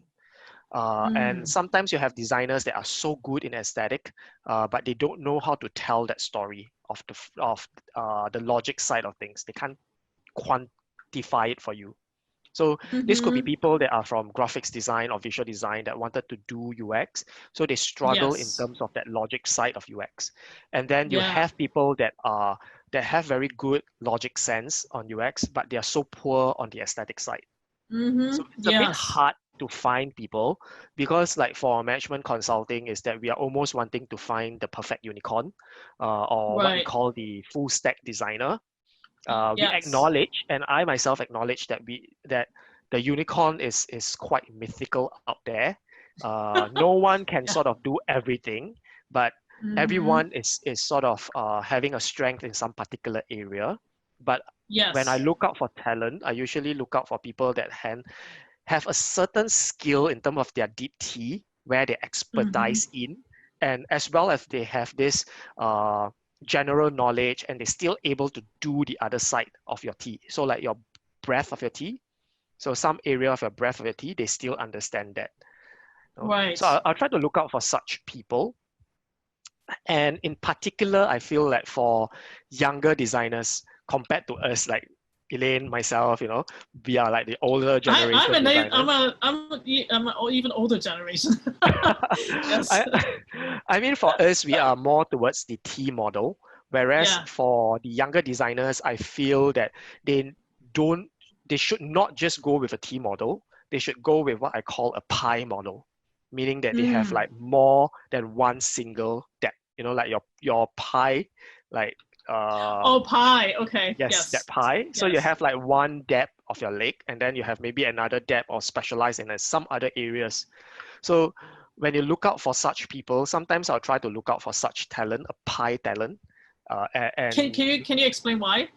Speaker 2: And
Speaker 1: Mm.
Speaker 2: sometimes you have designers that are so good in aesthetic, but they don't know how to tell that story of the logic side of things. They can't quantify it for you. So this could be
Speaker 1: Mm-hmm.
Speaker 2: people that are from graphics design or visual design that wanted to do UX. So they struggle in
Speaker 1: Yes.
Speaker 2: terms of that logic side of UX. And then you
Speaker 1: Yeah.
Speaker 2: have people that have very good logic sense on UX, but they are so poor on the aesthetic side. So
Speaker 1: Mm-hmm.
Speaker 2: it's a bit
Speaker 1: Yes.
Speaker 2: hard to find people because like for management consulting is that we are almost wanting to find the perfect unicorn, or what we
Speaker 1: Right.
Speaker 2: call the full stack designer. We
Speaker 1: Yes.
Speaker 2: acknowledge, and I myself acknowledge that the unicorn is quite mythical out there. No one can
Speaker 1: Yeah.
Speaker 2: sort of do everything, but
Speaker 1: Mm-hmm.
Speaker 2: everyone is sort of having a strength in some particular area. But when I
Speaker 1: Yes.
Speaker 2: look out for talent, I usually look out for people that have a certain skill in terms of their deep tea, where they
Speaker 1: Mm-hmm.
Speaker 2: expertise in, and as well as they have this uh, general knowledge and they're still able to do the other side of your tea. So like your breadth of your tea. So some area of your breadth of your tea, they still understand that. So
Speaker 1: Right.
Speaker 2: I'll try to look out for such people. And in particular, I feel like for younger designers compared to us, like Elaine, myself, we are like the older
Speaker 1: I'm
Speaker 2: generation designers.
Speaker 1: I'm an even older generation. Yes.
Speaker 2: I, I mean, for us, we are more towards the T model, whereas
Speaker 1: Yeah.
Speaker 2: for the younger designers, I feel that they don't, they should not just go with a T model. They should go with what I call a pie model, meaning that they have
Speaker 1: Mm.
Speaker 2: like more than one single depth. Like your pie, like
Speaker 1: Oh, pie. Okay.
Speaker 2: yes, that
Speaker 1: Yes.
Speaker 2: pie. So you
Speaker 1: Yes.
Speaker 2: have like one depth of your leg, and then you have maybe another depth or specialize in some other areas. So when you look out for such people, sometimes I'll try to look out for such talent, a pie talent. And
Speaker 1: Can you explain why?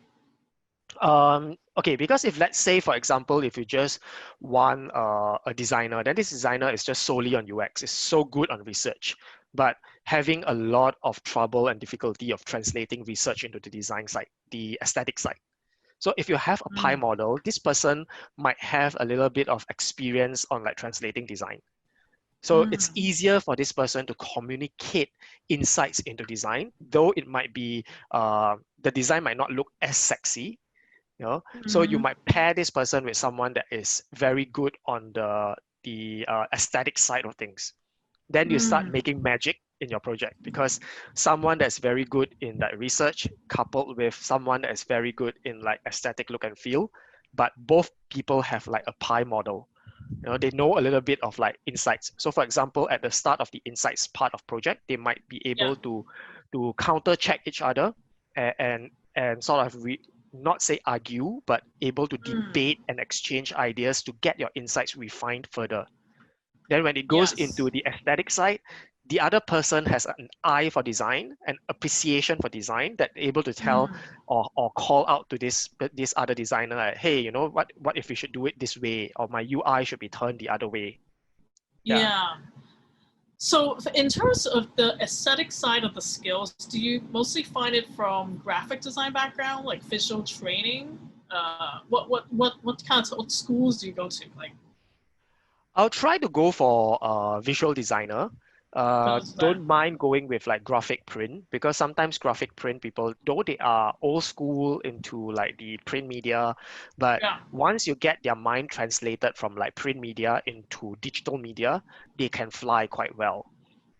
Speaker 2: okay, because if let's say, for example, if you just want a designer, then this designer is just solely on UX, is so good on research, but having a lot of trouble and difficulty of translating research into the design side, the aesthetic side. So if you have a pie
Speaker 1: Mm.
Speaker 2: model, this person might have a little bit of experience on like translating design. So it's
Speaker 1: Mm.
Speaker 2: easier for this person to communicate insights into design, though it might be the design might not look as sexy. So you
Speaker 1: Mm-hmm.
Speaker 2: might pair this person with someone that is very good on the aesthetic side of things. Then you start
Speaker 1: Mm.
Speaker 2: making magic in your project because someone that's very good in that research coupled with someone that is very good in like aesthetic look and feel, but both people have like a pie model. They know a little bit of like insights. So for example, at the start of the insights part of project, they might be
Speaker 1: Yeah.
Speaker 2: able to counter check each other and sort of not say argue, but able to
Speaker 1: Mm.
Speaker 2: debate and exchange ideas to get your insights refined further. Then when it goes
Speaker 1: Yes.
Speaker 2: into the aesthetic side, the other person has an eye for design, an appreciation for design that able to tell
Speaker 1: Mm.
Speaker 2: or call out to this other designer, like, hey, what if we should do it this way, or my UI should be turned the other way. Yeah.
Speaker 1: Yeah. So, in terms of the aesthetic side of the skills, do you mostly find it from graphic design background, like visual training? What kind of schools do you go to? Like
Speaker 2: I'll try to go for visual designer.
Speaker 1: visual design?
Speaker 2: Don't mind going with like graphic print because sometimes graphic print people, though they are old school into like the print media, but
Speaker 1: Yeah.
Speaker 2: once you get their mind translated from like print media into digital media, they can fly quite well.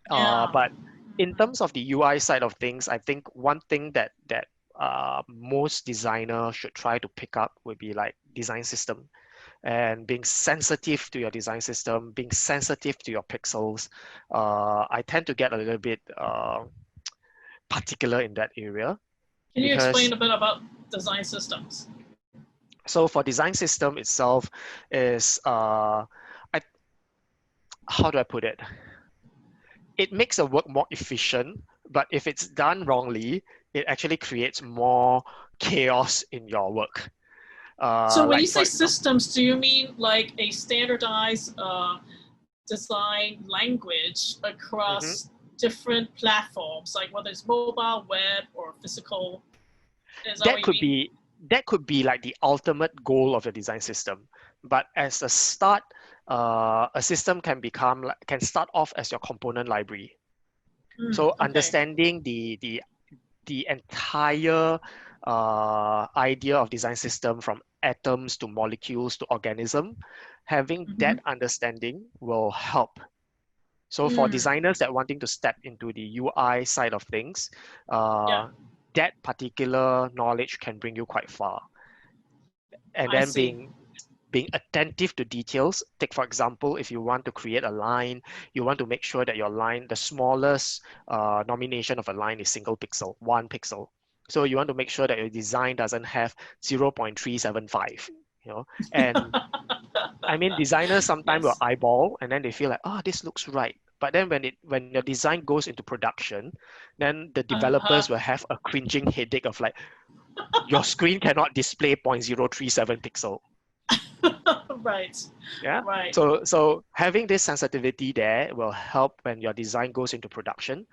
Speaker 1: Yeah.
Speaker 2: But in terms of the UI side of things, I think one thing that most designer should try to pick up would be like design system. and being sensitive to your design system, being sensitive to your pixels. I tend to get a little bit particular in that area
Speaker 1: Can you
Speaker 2: because
Speaker 1: explain a bit about design systems?
Speaker 2: so for design system itself is how do I put it? It makes a work more efficient, but if it's done wrongly, it actually creates more chaos in your work.
Speaker 1: So when you
Speaker 2: Like for
Speaker 1: say
Speaker 2: example,
Speaker 1: systems, do you mean like a standardized design language
Speaker 2: mhm.
Speaker 1: across different platforms, like whether it's mobile, web, or physical? Is that what
Speaker 2: that
Speaker 1: you
Speaker 2: could
Speaker 1: mean?
Speaker 2: be that could be like the ultimate goal of your design system. But as a start, a system can start off as your component library.
Speaker 1: Mm,
Speaker 2: So
Speaker 1: okay.
Speaker 2: understanding the entire idea of design system from atoms to molecules to organism, having
Speaker 1: Mm-hmm.
Speaker 2: that understanding will help. So for
Speaker 1: Mm,
Speaker 2: designers that wanting to step into the UI side of things,
Speaker 1: yeah,
Speaker 2: that particular knowledge can bring you quite far. And
Speaker 1: I
Speaker 2: then
Speaker 1: see.
Speaker 2: being attentive to details. Take for example, if you want to create a line, you want to make sure that your line, the smallest nomination of a line is single pixel, 1 pixel. So you want to make sure that your design doesn't have 0.375, you know. And I mean, designers sometimes will
Speaker 1: Yes.
Speaker 2: eyeball and then they feel like, oh, this looks right. But then when your design goes into production, then the
Speaker 1: Uh-huh.
Speaker 2: developers will have a cringing headache of like, your screen cannot display 0.037 pixel.
Speaker 1: Right.
Speaker 2: Yeah.
Speaker 1: Right.
Speaker 2: So having this sensitivity there will help when your design goes into production,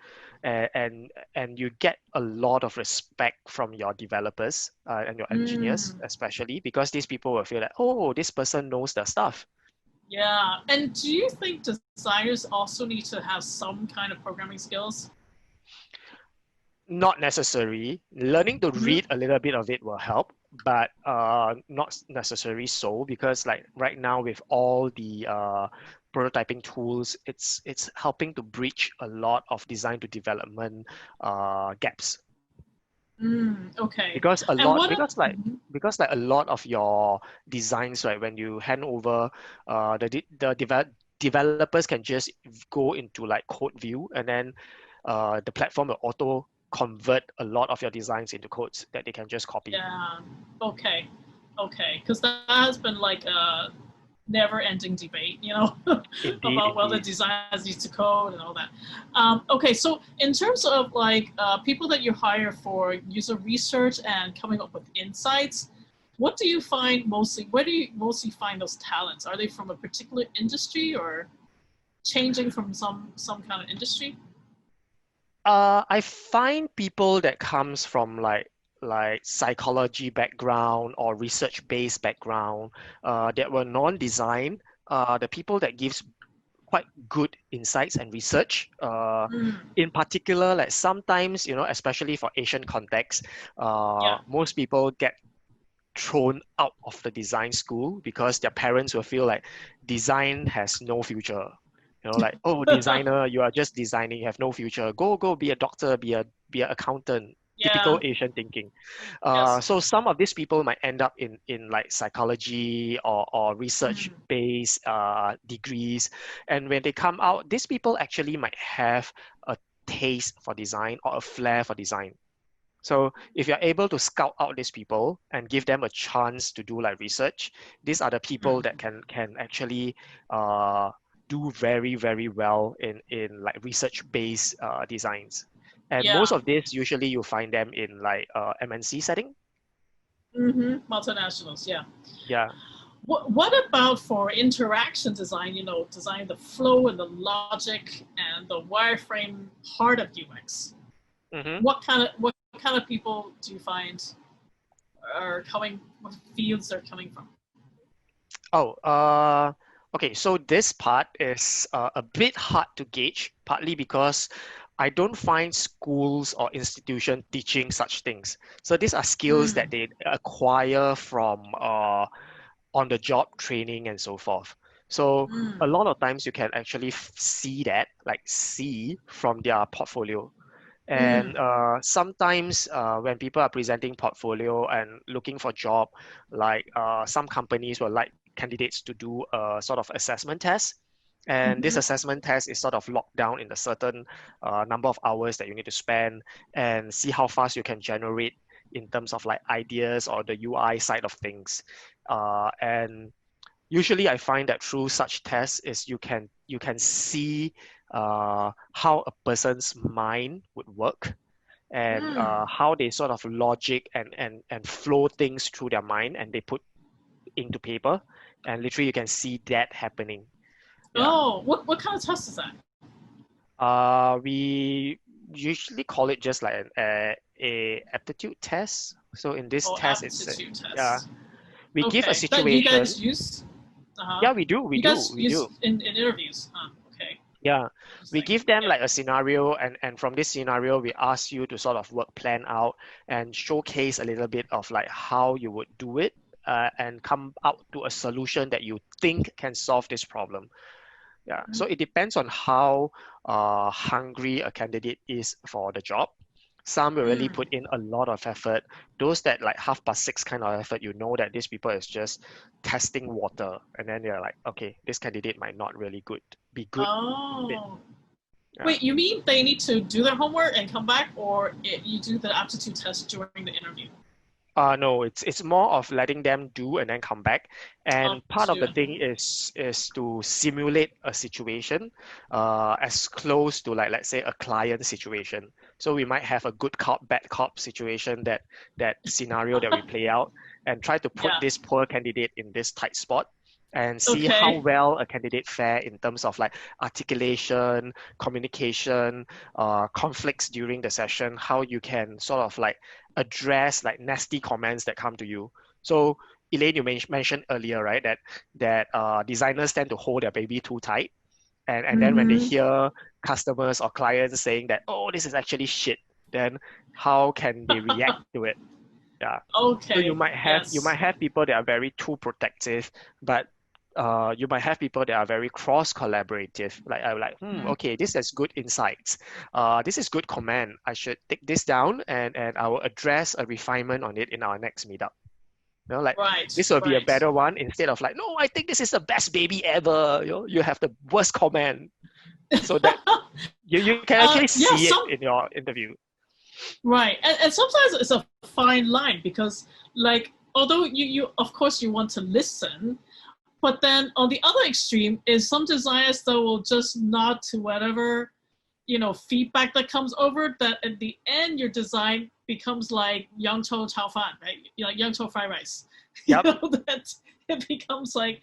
Speaker 2: and you get a lot of respect from your developers and your engineers,
Speaker 1: Mm,
Speaker 2: especially because these people will feel like, oh, this person knows their stuff.
Speaker 1: yeah. And do you think designers also need to have some kind of programming skills?
Speaker 2: Not necessary. Learning to
Speaker 1: Mm-hmm.
Speaker 2: read a little bit of it will help, but not necessary so because like right now with all the prototyping tools, it's helping to bridge a lot of design to development gaps
Speaker 1: Mm, okay.
Speaker 2: because a
Speaker 1: And
Speaker 2: lot
Speaker 1: what? Mhm.
Speaker 2: because like a lot of your designs, right, when you hand over developers can just go into like code view, and then the platform will auto convert a lot of your designs into codes that they can just copy.
Speaker 1: Yeah. Okay. Okay. Because that has been like a never-ending debate,
Speaker 2: Indeed,
Speaker 1: about whether
Speaker 2: indeed.
Speaker 1: designers need to code and all that. Okay. So in terms of like people that you hire for user research and coming up with insights, what do you find mostly? Where do you mostly find those talents? Are they from a particular industry or changing from some kind of industry?
Speaker 2: I find people that comes from like psychology background or research-based background that were non-design, the people that gives quite good insights and research.
Speaker 1: Mm,
Speaker 2: In particular, like sometimes, especially for Asian context,
Speaker 1: yeah.
Speaker 2: most people get thrown out of the design school because their parents will feel like design has no future. Like, oh, designer, you are just designing, you have no future. Go be a doctor, be an accountant.
Speaker 1: Yeah.
Speaker 2: Typical Asian thinking.
Speaker 1: Yes.
Speaker 2: So some of these people might end up in like psychology or research
Speaker 1: Mm,
Speaker 2: based degrees, and when they come out, these people actually might have a taste for design or a flair for design. So if you're able to scout out these people and give them a chance to do like research, these are the people that
Speaker 1: mm.
Speaker 2: can actually uh, do very, very well in like research-based designs. And most
Speaker 1: Yeah.
Speaker 2: of this usually you find them in like MNC setting.
Speaker 1: Mm-hmm. Multinationals. Yeah.
Speaker 2: Yeah.
Speaker 1: What about for interaction design? Design the flow and the logic and the wireframe part of UX.
Speaker 2: Mm-hmm.
Speaker 1: What kind of people do you find are coming? What fields they're coming from?
Speaker 2: Oh, okay. So this part is a bit hard to gauge, partly because I don't find schools or institution teaching such things. So these are skills that
Speaker 1: Mm,
Speaker 2: they acquire from on-the-job training and so forth. So a
Speaker 1: mm,
Speaker 2: lot of times you can actually see from their portfolio. And
Speaker 1: mm,
Speaker 2: sometimes when people are presenting portfolio and looking for job, like some companies will like candidates to do a sort of assessment test. And this assessment test is sort of locked down in a certain number of hours that you need to spend and see how fast you can generate in terms of like ideas or the UI side of things. And usually I find that through such tests is you can see how a person's mind would work and how they sort of logic and flow things through their mind and they put into paper, and literally you can see that happening. Yeah.
Speaker 1: Oh, what kind of test is that?
Speaker 2: We usually call it just like a aptitude test. So in this test, it's
Speaker 1: test.
Speaker 2: we give a situation.
Speaker 1: That you guys use?
Speaker 2: Yeah, we do. We do.
Speaker 1: In interviews. Okay.
Speaker 2: Yeah, we give them like a scenario, and from this scenario, we ask you to sort of work plan out and showcase a little bit of like how you would do it, and come out to a solution that you think can solve this problem. Yeah, so it depends on how hungry a candidate is for the job. Some will really put in a lot of effort. Those that like 6:30 kind of effort, you know that these people is just testing water, and then they're like, okay, this candidate might not really be good.
Speaker 1: Oh.
Speaker 2: Yeah.
Speaker 1: Wait, you mean they need to do their homework and come back, or you do the aptitude test during the interview?
Speaker 2: No, it's more of letting them do and then come back. And part of the thing is to simulate a situation as close to like, let's say, a client situation. So we might have a good cop, bad cop situation, that scenario that we play out, and try to put this poor candidate in this tight spot and see how well a candidate fare in terms of like articulation, communication, conflicts during the session, how you can sort of like address like nasty comments that come to you. So Elaine, you mentioned earlier, right, that designers tend to hold their baby too tight. And then when they hear customers or clients saying that, oh, this is actually shit, then how can they react to it? Yeah.
Speaker 1: Okay.
Speaker 2: So you might have people that are very too protective, but you might have people that are very cross-collaborative. Like I'm like, okay, this is good insights. This is good comment. I should take this down and I will address a refinement on it in our next meetup. You know, like this will be a better one instead of like, no, I think this is the best baby ever. You know, you have the worst comment. So that you can actually see it in your interview.
Speaker 1: Right. And sometimes it's a fine line because like, although you of course you want to listen, but then on the other extreme is some designers that will just nod to whatever, feedback that comes over, that at the end your design becomes like Yangzhou炒飯, right? Like Yangzhou Fried Rice.
Speaker 2: Yep.
Speaker 1: That it becomes like,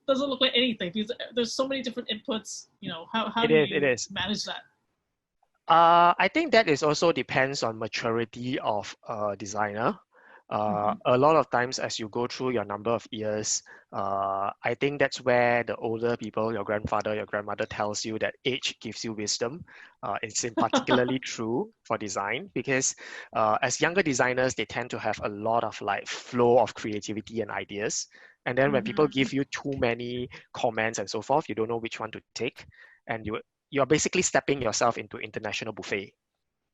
Speaker 1: doesn't look like anything because there's so many different inputs. How do you manage that?
Speaker 2: I think that is also depends on maturity of a designer. A lot of times as you go through your number of years, I think that's where the older people, your grandfather, your grandmother tells you that age gives you wisdom. It's particularly true for design because as younger designers, they tend to have a lot of like flow of creativity and ideas. And then when people give you too many comments and so forth, you don't know which one to take. And you're basically stepping yourself into international buffet.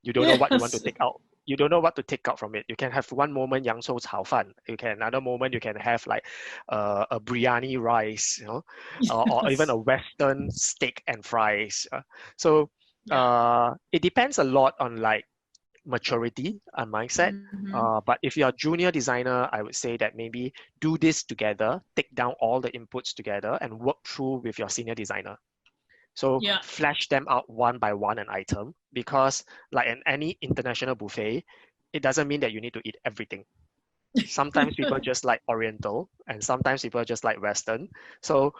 Speaker 2: You don't know what you want to take out. You don't know what to take out from it. You can have one moment 扬州炒飯. Another moment you can have like a biryani rice, or even a Western steak and fries. So it depends a lot on like maturity and mindset. But if you're a junior designer, I would say that maybe do this together, take down all the inputs together and work through with your senior designer. So flash them out one by one an item, because like in any international buffet, it doesn't mean that you need to eat everything. Sometimes people just like Oriental and sometimes people just like Western. So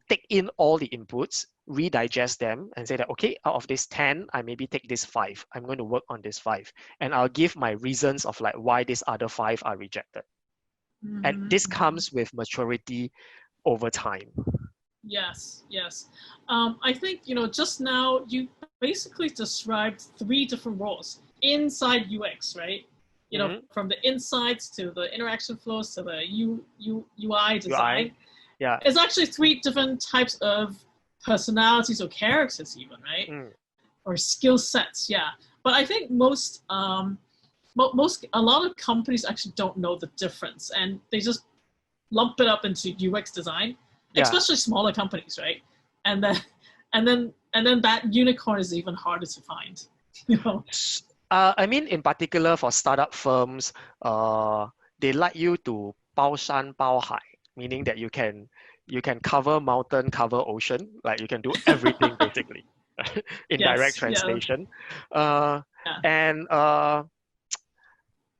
Speaker 2: take in all the inputs, redigest them and say that, okay, out of this 10, I maybe take this 5. I'm going to work on this 5. And I'll give my reasons of like why these other 5 are rejected. And this comes with maturity over time.
Speaker 1: Yes. I think, just now you basically described 3 different roles inside UX, right? From the insights to the interaction flows to the UI design.
Speaker 2: Yeah.
Speaker 1: It's actually 3 different types of personalities or characters even, right? Or skill sets, yeah. But I think a lot of companies actually don't know the difference and they just lump it up into UX design,
Speaker 2: Yeah.
Speaker 1: especially smaller companies, right? And then and then that unicorn is even harder to find.
Speaker 2: I mean, in particular for startup firms, they like you to 包山包海, meaning that you can cover mountain, cover ocean, like you can do everything basically, in direct
Speaker 1: Yes, yeah,
Speaker 2: translation. Uh,
Speaker 1: yeah.
Speaker 2: and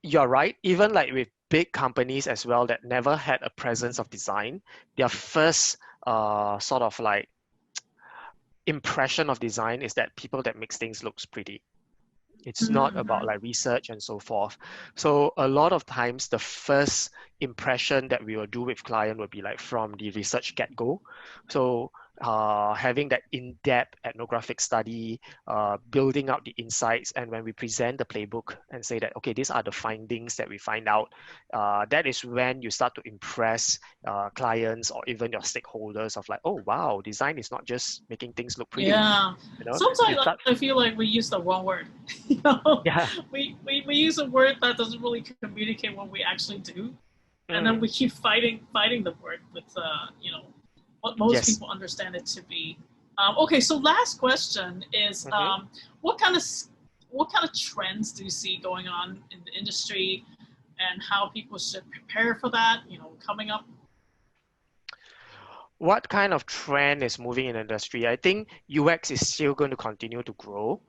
Speaker 2: you're right, even like with big companies as well that never had a presence of design, their first sort of like impression of design is that people that makes things looks pretty. It's not about
Speaker 1: Mm-hmm.
Speaker 2: like research and so forth. So a lot of times the first impression that we will do with client will be like from the research get-go. So having that in-depth ethnographic study, building out the insights, and when we present the playbook and say that, okay, these are the findings that we find out, that is when you start to impress clients or even your stakeholders of like, oh wow, design is not just making things look pretty.
Speaker 1: Yeah.
Speaker 2: You know, you
Speaker 1: Sometimes
Speaker 2: start,
Speaker 1: I feel like we use the wrong word. you know,
Speaker 2: yeah.
Speaker 1: we use a word that doesn't really communicate what we actually do, and then
Speaker 2: Mm,
Speaker 1: we keep fighting the word with what most
Speaker 2: yes.
Speaker 1: people understand it to be. Okay, so last question is
Speaker 2: Mhm.
Speaker 1: what kind of what kind of trends do you see going on in the industry, and how people should prepare for that? Coming up.
Speaker 2: What kind of trend is moving in the industry? I think UX is still going to continue to grow,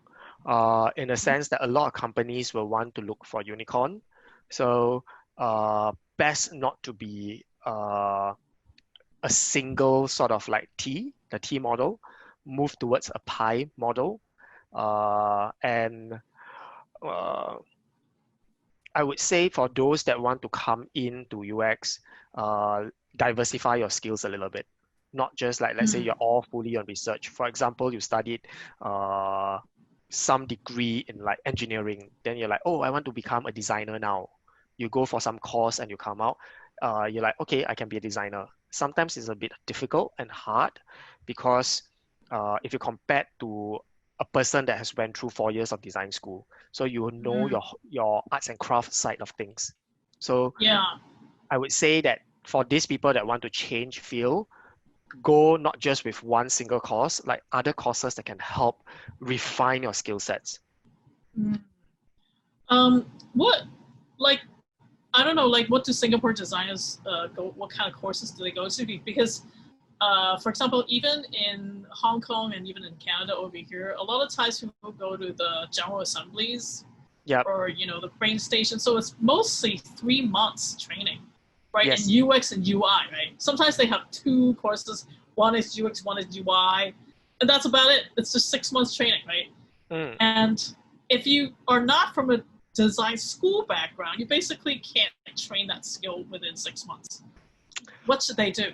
Speaker 2: in the sense that a lot of companies will want to look for unicorn. So best not to be a single sort of like the T model, move towards a pie model. And I would say for those that want to come into UX, diversify your skills a little bit. Not just like, let's say
Speaker 1: Mm.
Speaker 2: you're all fully on research. For example, you studied uh, some degree in like engineering. Then you're like, oh, I want to become a designer now. You go for some course and you come out. You're like, okay, I can be a designer. Sometimes it's a bit difficult and hard because if you compare to a person that has went through 4 years of design school, so you will know
Speaker 1: Mm.
Speaker 2: your arts and craft side of things. So
Speaker 1: Yeah.
Speaker 2: I would say that for these people that want to change field, go not just with one single course, like other courses that can help refine your skill sets.
Speaker 1: Mm. What like I don't know, like what do Singapore designers go? What kind of courses do they go to? Because, for example, even in Hong Kong and even in Canada over here, a lot of times people go to the general assemblies
Speaker 2: Yep.
Speaker 1: or the brain station. So it's mostly 3 months training, right? In
Speaker 2: Yes.
Speaker 1: UX and UI, right? Sometimes they have two courses. One is UX, one is UI, and that's about it. It's just 6 months training, right?
Speaker 2: Mm.
Speaker 1: And if you are not from a design school background, you basically can't train that skill within 6 months. What should they do?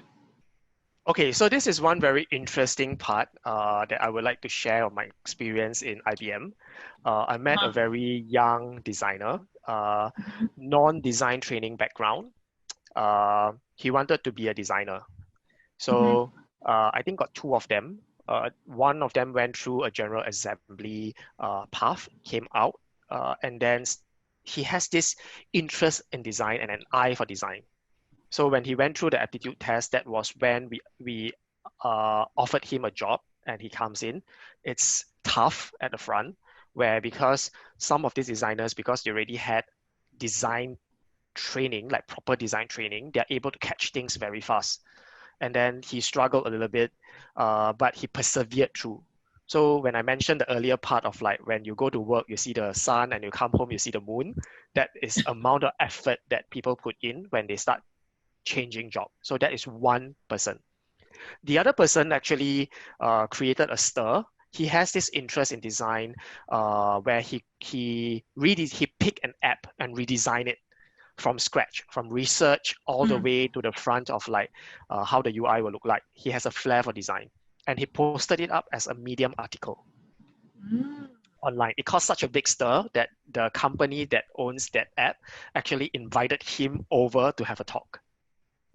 Speaker 2: Okay, so this is one very interesting part that I would like to share of my experience in IBM. I met a
Speaker 1: Uh-huh.
Speaker 2: very young designer,
Speaker 1: Mm-hmm.
Speaker 2: non-design training background. He wanted to be a designer.
Speaker 1: Mm-hmm.
Speaker 2: So I think got two of them. One of them went through a general assembly path, came out, and then he has this interest in design and an eye for design. So when he went through the aptitude test, that was when we offered him a job and he comes in. It's tough at the front, where because some of these designers, because they already had design training, like proper design training, they're able to catch things very fast. And then he struggled a little bit, but he persevered through. So when I mentioned the earlier part of like when you go to work, you see the sun and you come home, you see the moon, that is amount of effort that people put in when they start changing job. So that is one person. The other person actually created a stir. He has this interest in design, where he picked an app and redesigned it from scratch, from research all the
Speaker 1: Mm.
Speaker 2: way to the front of like how the UI will look like. He has a flair for design, and he posted it up as a Medium article
Speaker 1: Mm.
Speaker 2: online. It caused such a big stir that the company that owns that app actually invited him over to have a talk.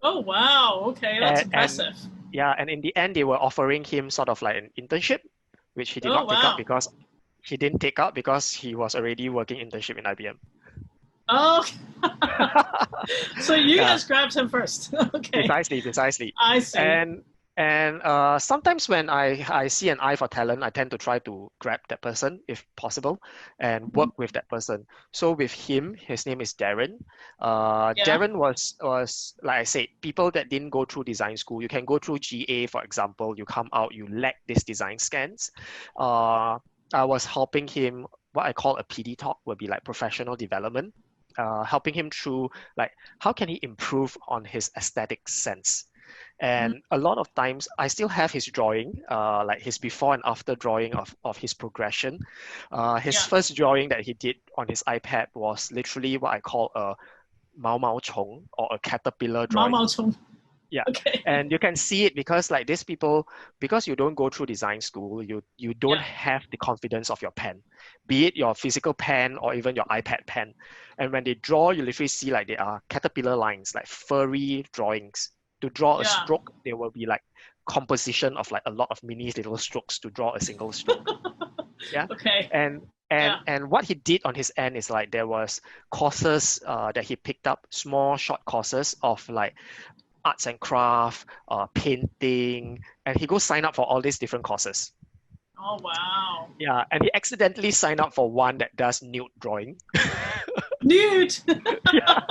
Speaker 1: Oh wow! Okay, that's
Speaker 2: And
Speaker 1: impressive.
Speaker 2: yeah, and in the end, they were offering him sort of like an internship, which he did
Speaker 1: Oh
Speaker 2: not take up
Speaker 1: wow!
Speaker 2: because he didn't take up because he was already working internship in IBM.
Speaker 1: Oh, so you
Speaker 2: Yeah,
Speaker 1: guys grabbed him first. Okay,
Speaker 2: precisely.
Speaker 1: I see.
Speaker 2: And sometimes when I see an eye for talent, I tend to try to grab that person if possible and work with that person. So with him, his name is Darren.
Speaker 1: Yeah,
Speaker 2: Darren was like I said, people that didn't go through design school. You can go through GA, for example. You come out, you lack these design scans. Uh, I was helping him. What I call a PD talk would be like professional development. Helping him through like how can he improve on his aesthetic sense.
Speaker 1: mhm,
Speaker 2: And a lot of times I still have his drawing, like his before and after drawing of his progression. His
Speaker 1: yeah.
Speaker 2: first drawing that he did on his iPad was literally what I call a Mao Mao Chong or a caterpillar
Speaker 1: Mao
Speaker 2: drawing.
Speaker 1: Mao Chong.
Speaker 2: Yeah,
Speaker 1: Okay.
Speaker 2: and you can see it because like these people, because you don't go through design school, you don't
Speaker 1: Yeah,
Speaker 2: have the confidence of your pen, be it your physical pen or even your iPad pen. And when they draw, you literally see like they are caterpillar lines, like furry drawings. To draw a
Speaker 1: yeah.
Speaker 2: stroke, there will be like composition of like a lot of mini little strokes to draw a single stroke. Yeah,
Speaker 1: Okay.
Speaker 2: and
Speaker 1: Yeah.
Speaker 2: and what he did on his end is like there was courses that he picked up, small short courses of like arts and craft, painting, and he goes sign up for all these different courses.
Speaker 1: Oh wow.
Speaker 2: Yeah, and he accidentally signed up for one that does nude drawing.
Speaker 1: Nude.
Speaker 2: Yeah.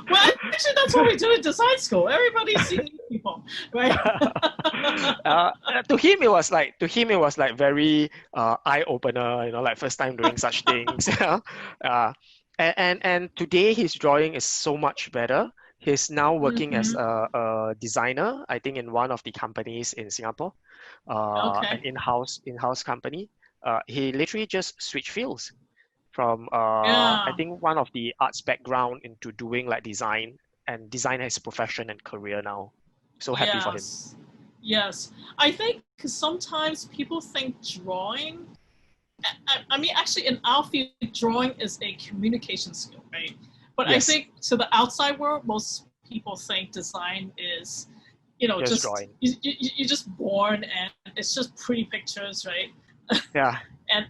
Speaker 1: Well, actually, that's what we do in design school. Everybody's seeing nude people, right?
Speaker 2: uh, to him it was like very eye opener, you know, like first time doing such things. uh, and today his drawing is so much better. He's now working as
Speaker 1: Hmm.
Speaker 2: a designer, I think, in one of the companies in Singapore, an
Speaker 1: Okay.
Speaker 2: in-house company. He literally just switched fields from I
Speaker 1: Yeah.
Speaker 2: think one of the arts background into doing like design and design as a profession and career now. So happy for him.
Speaker 1: Yes. Yes. I think because sometimes people think drawing. I mean, actually, in our field, drawing is a communication skill, right? But I
Speaker 2: Yes,
Speaker 1: think to the outside world, most people think design is, you know,
Speaker 2: just
Speaker 1: just
Speaker 2: drawing.
Speaker 1: you're just born and it's just pretty pictures, right?
Speaker 2: Yeah.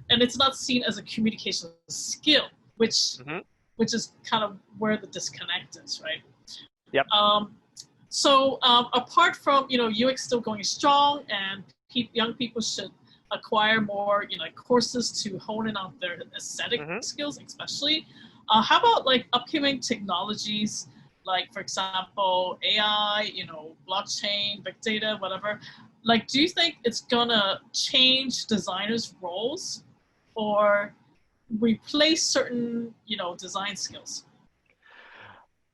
Speaker 1: And it's not seen as a communication skill, which
Speaker 2: Hmm.
Speaker 1: which is kind of where the disconnect is, right?
Speaker 2: Yep.
Speaker 1: So apart from UX still going strong, and young people should acquire more like courses to hone in on their aesthetic
Speaker 2: Hmm.
Speaker 1: skills, especially. How about like upcoming technologies, like for example AI, blockchain, big data, whatever? Like, do you think it's gonna change designers' roles, or replace certain design skills?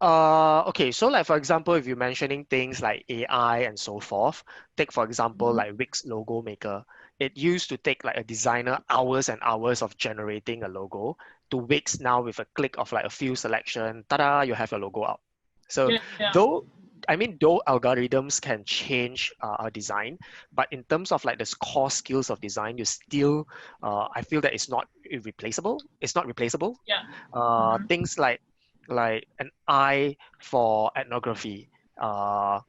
Speaker 2: Okay, so like for example, if you're mentioning things like AI and so forth, take for example
Speaker 1: Mm-hmm.
Speaker 2: like Wix logo maker. It used to take like a designer hours and hours of generating a logo. To Wix now with a click of like a few selection, ta-da, you have your logo up. So
Speaker 1: Yeah, yeah,
Speaker 2: though though algorithms can change our design, but in terms of like the core skills of design, you still I feel that it's not irreplaceable. It's not replaceable.
Speaker 1: yeah. Mm-hmm.
Speaker 2: Things like an eye for ethnography. Uh,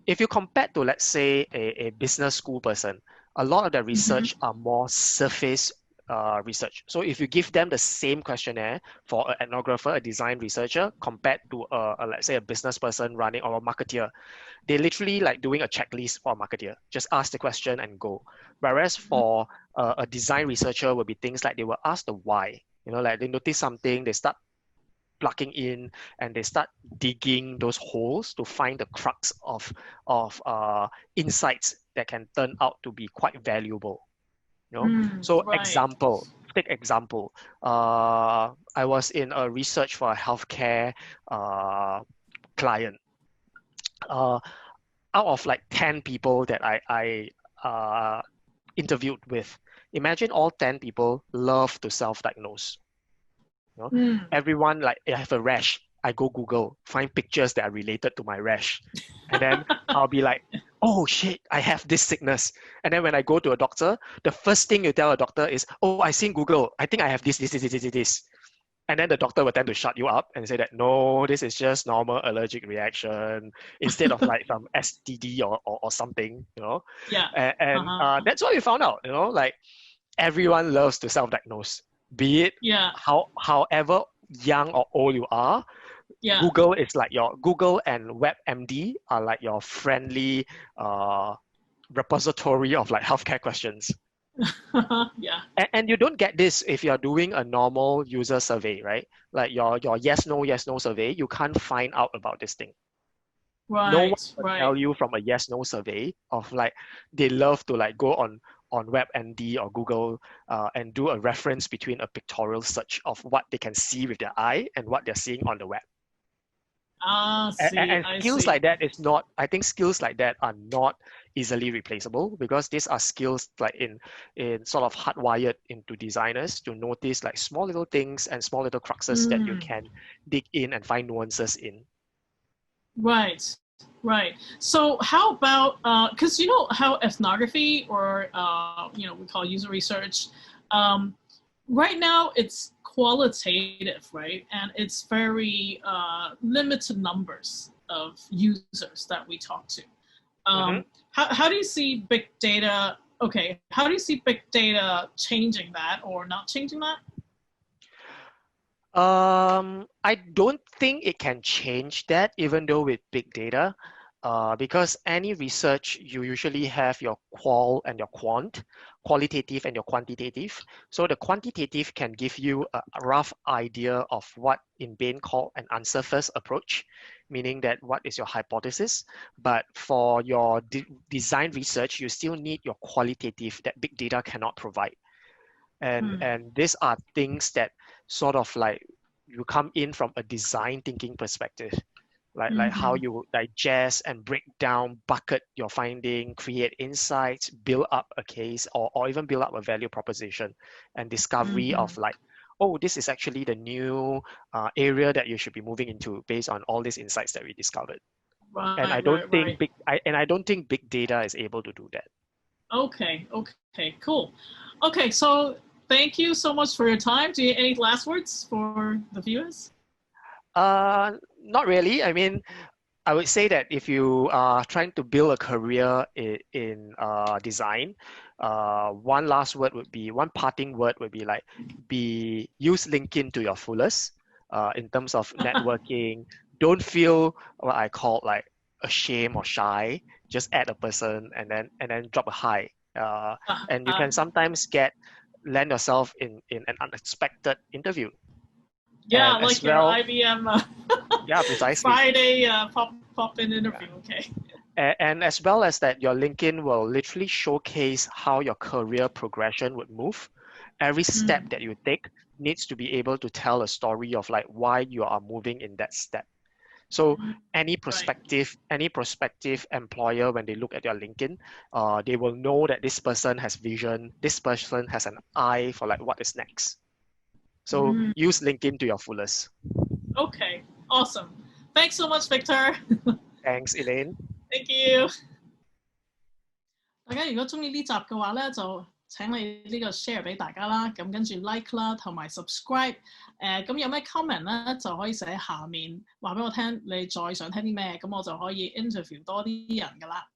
Speaker 2: if you compare to, let's say, a business school person, a lot of the
Speaker 1: Mm-hmm.
Speaker 2: research are more surface research. So if you give them the same questionnaire for an ethnographer, a design researcher, compared to let's say a business person running or a marketeer, they literally like doing a checklist for a marketeer. Just ask the question and go. Whereas for a design researcher will be things like they will ask the why. You know, like they notice something, they start plugging in and they start digging those holes to find the crux of insights that can turn out to be quite valuable. You know, so
Speaker 1: Right.
Speaker 2: take example. I was in a research for a healthcare client. Uh, Out of like 10 people that I interviewed with, imagine all 10 people love to self-diagnose. You know,
Speaker 1: Mm.
Speaker 2: everyone like I have a rash. I go Google, find pictures that are related to my rash, and then I'll be like, "Oh shit, I have this sickness." And then when I go to a doctor, the first thing you tell a doctor is, "Oh, I seen Google. I think I have this." And then the doctor will tend to shut you up and say that no, this is just normal allergic reaction instead of like some STD or something, you know.
Speaker 1: Yeah.
Speaker 2: And that's what we found out, you know, like everyone loves to self-diagnose, be it
Speaker 1: Yeah.
Speaker 2: however young or old you are,
Speaker 1: Yeah.
Speaker 2: Google is like your Google and WebMD are like your friendly repository of like healthcare questions.
Speaker 1: Yeah.
Speaker 2: And you don't get this if you're doing a normal user survey, right? Like your yes no survey, you can't find out about this thing. No one
Speaker 1: Right.
Speaker 2: will
Speaker 1: Right.
Speaker 2: tell you from a yes no survey of like they love to like go on WebMD or Google and do a reference between a pictorial search of what they can see with their eye and what they're seeing on the web. And
Speaker 1: I
Speaker 2: skills
Speaker 1: see.
Speaker 2: like that is not, I think skills like that are not easily replaceable because these are skills like in sort of hardwired into designers to notice like small little things and small little cruxes that you can dig in and find nuances in.
Speaker 1: Right. Right. So how about because you know how ethnography or you know we call user research, right now it's qualitative, right, and it's very limited numbers of users that we talk to.
Speaker 2: Mhm.
Speaker 1: How do you see big data? Okay, how do you see big data changing that or not changing that?
Speaker 2: I don't think it can change that, even though with big data, because any research, you usually have your qual and your quant, qualitative and your quantitative. So the quantitative can give you a rough idea of what in Bain called an answer first approach, meaning that what is your hypothesis. But for your design research, you still need your qualitative that big data cannot provide. And these are things that sort of like you come in from a design thinking perspective, like how you digest and break down, bucket your finding, create insights, build up a case, or even build up a value proposition and discovery of like, oh, this is actually the new area that you should be moving into based on all these insights that we discovered. And
Speaker 1: Right,
Speaker 2: I don't
Speaker 1: right,
Speaker 2: think
Speaker 1: right.
Speaker 2: I don't think big data is able to do that.
Speaker 1: Okay, okay, cool. Okay, so thank you so much for your time. Do you any last words for the viewers?
Speaker 2: Not really. I mean, I would say that if you are trying to build a career in design, one parting word would be like, use LinkedIn to your fullest in terms of networking. Don't feel what I call like ashamed or shy. Just add a person and then drop a hi. And you can sometimes land yourself in an unexpected interview.
Speaker 1: Yeah,
Speaker 2: And as
Speaker 1: like your
Speaker 2: well,
Speaker 1: IBM
Speaker 2: yeah, precisely.
Speaker 1: Friday pop in interview. Okay.
Speaker 2: And as well as that, your LinkedIn will literally showcase how your career progression would move. Every step that you take needs to be able to tell a story of like why you are moving in that step. So
Speaker 1: Right.
Speaker 2: any prospective employer, when they look at your LinkedIn, they will know that this person has vision, this person has an eye for like what is next. So use LinkedIn to your fullest.
Speaker 1: Okay. Awesome. Thanks so much, Victor.
Speaker 2: Thanks, Elaine.
Speaker 1: Thank you. 大家如果中意呢集嘅話咧，就請你呢個 share 俾大家啦，咁跟住 like 啦，同埋 subscribe。咁有咩 comment 咧，就可以寫下面話俾我聽，你再想聽啲咩，咁我就可以 interview 多啲人噶啦。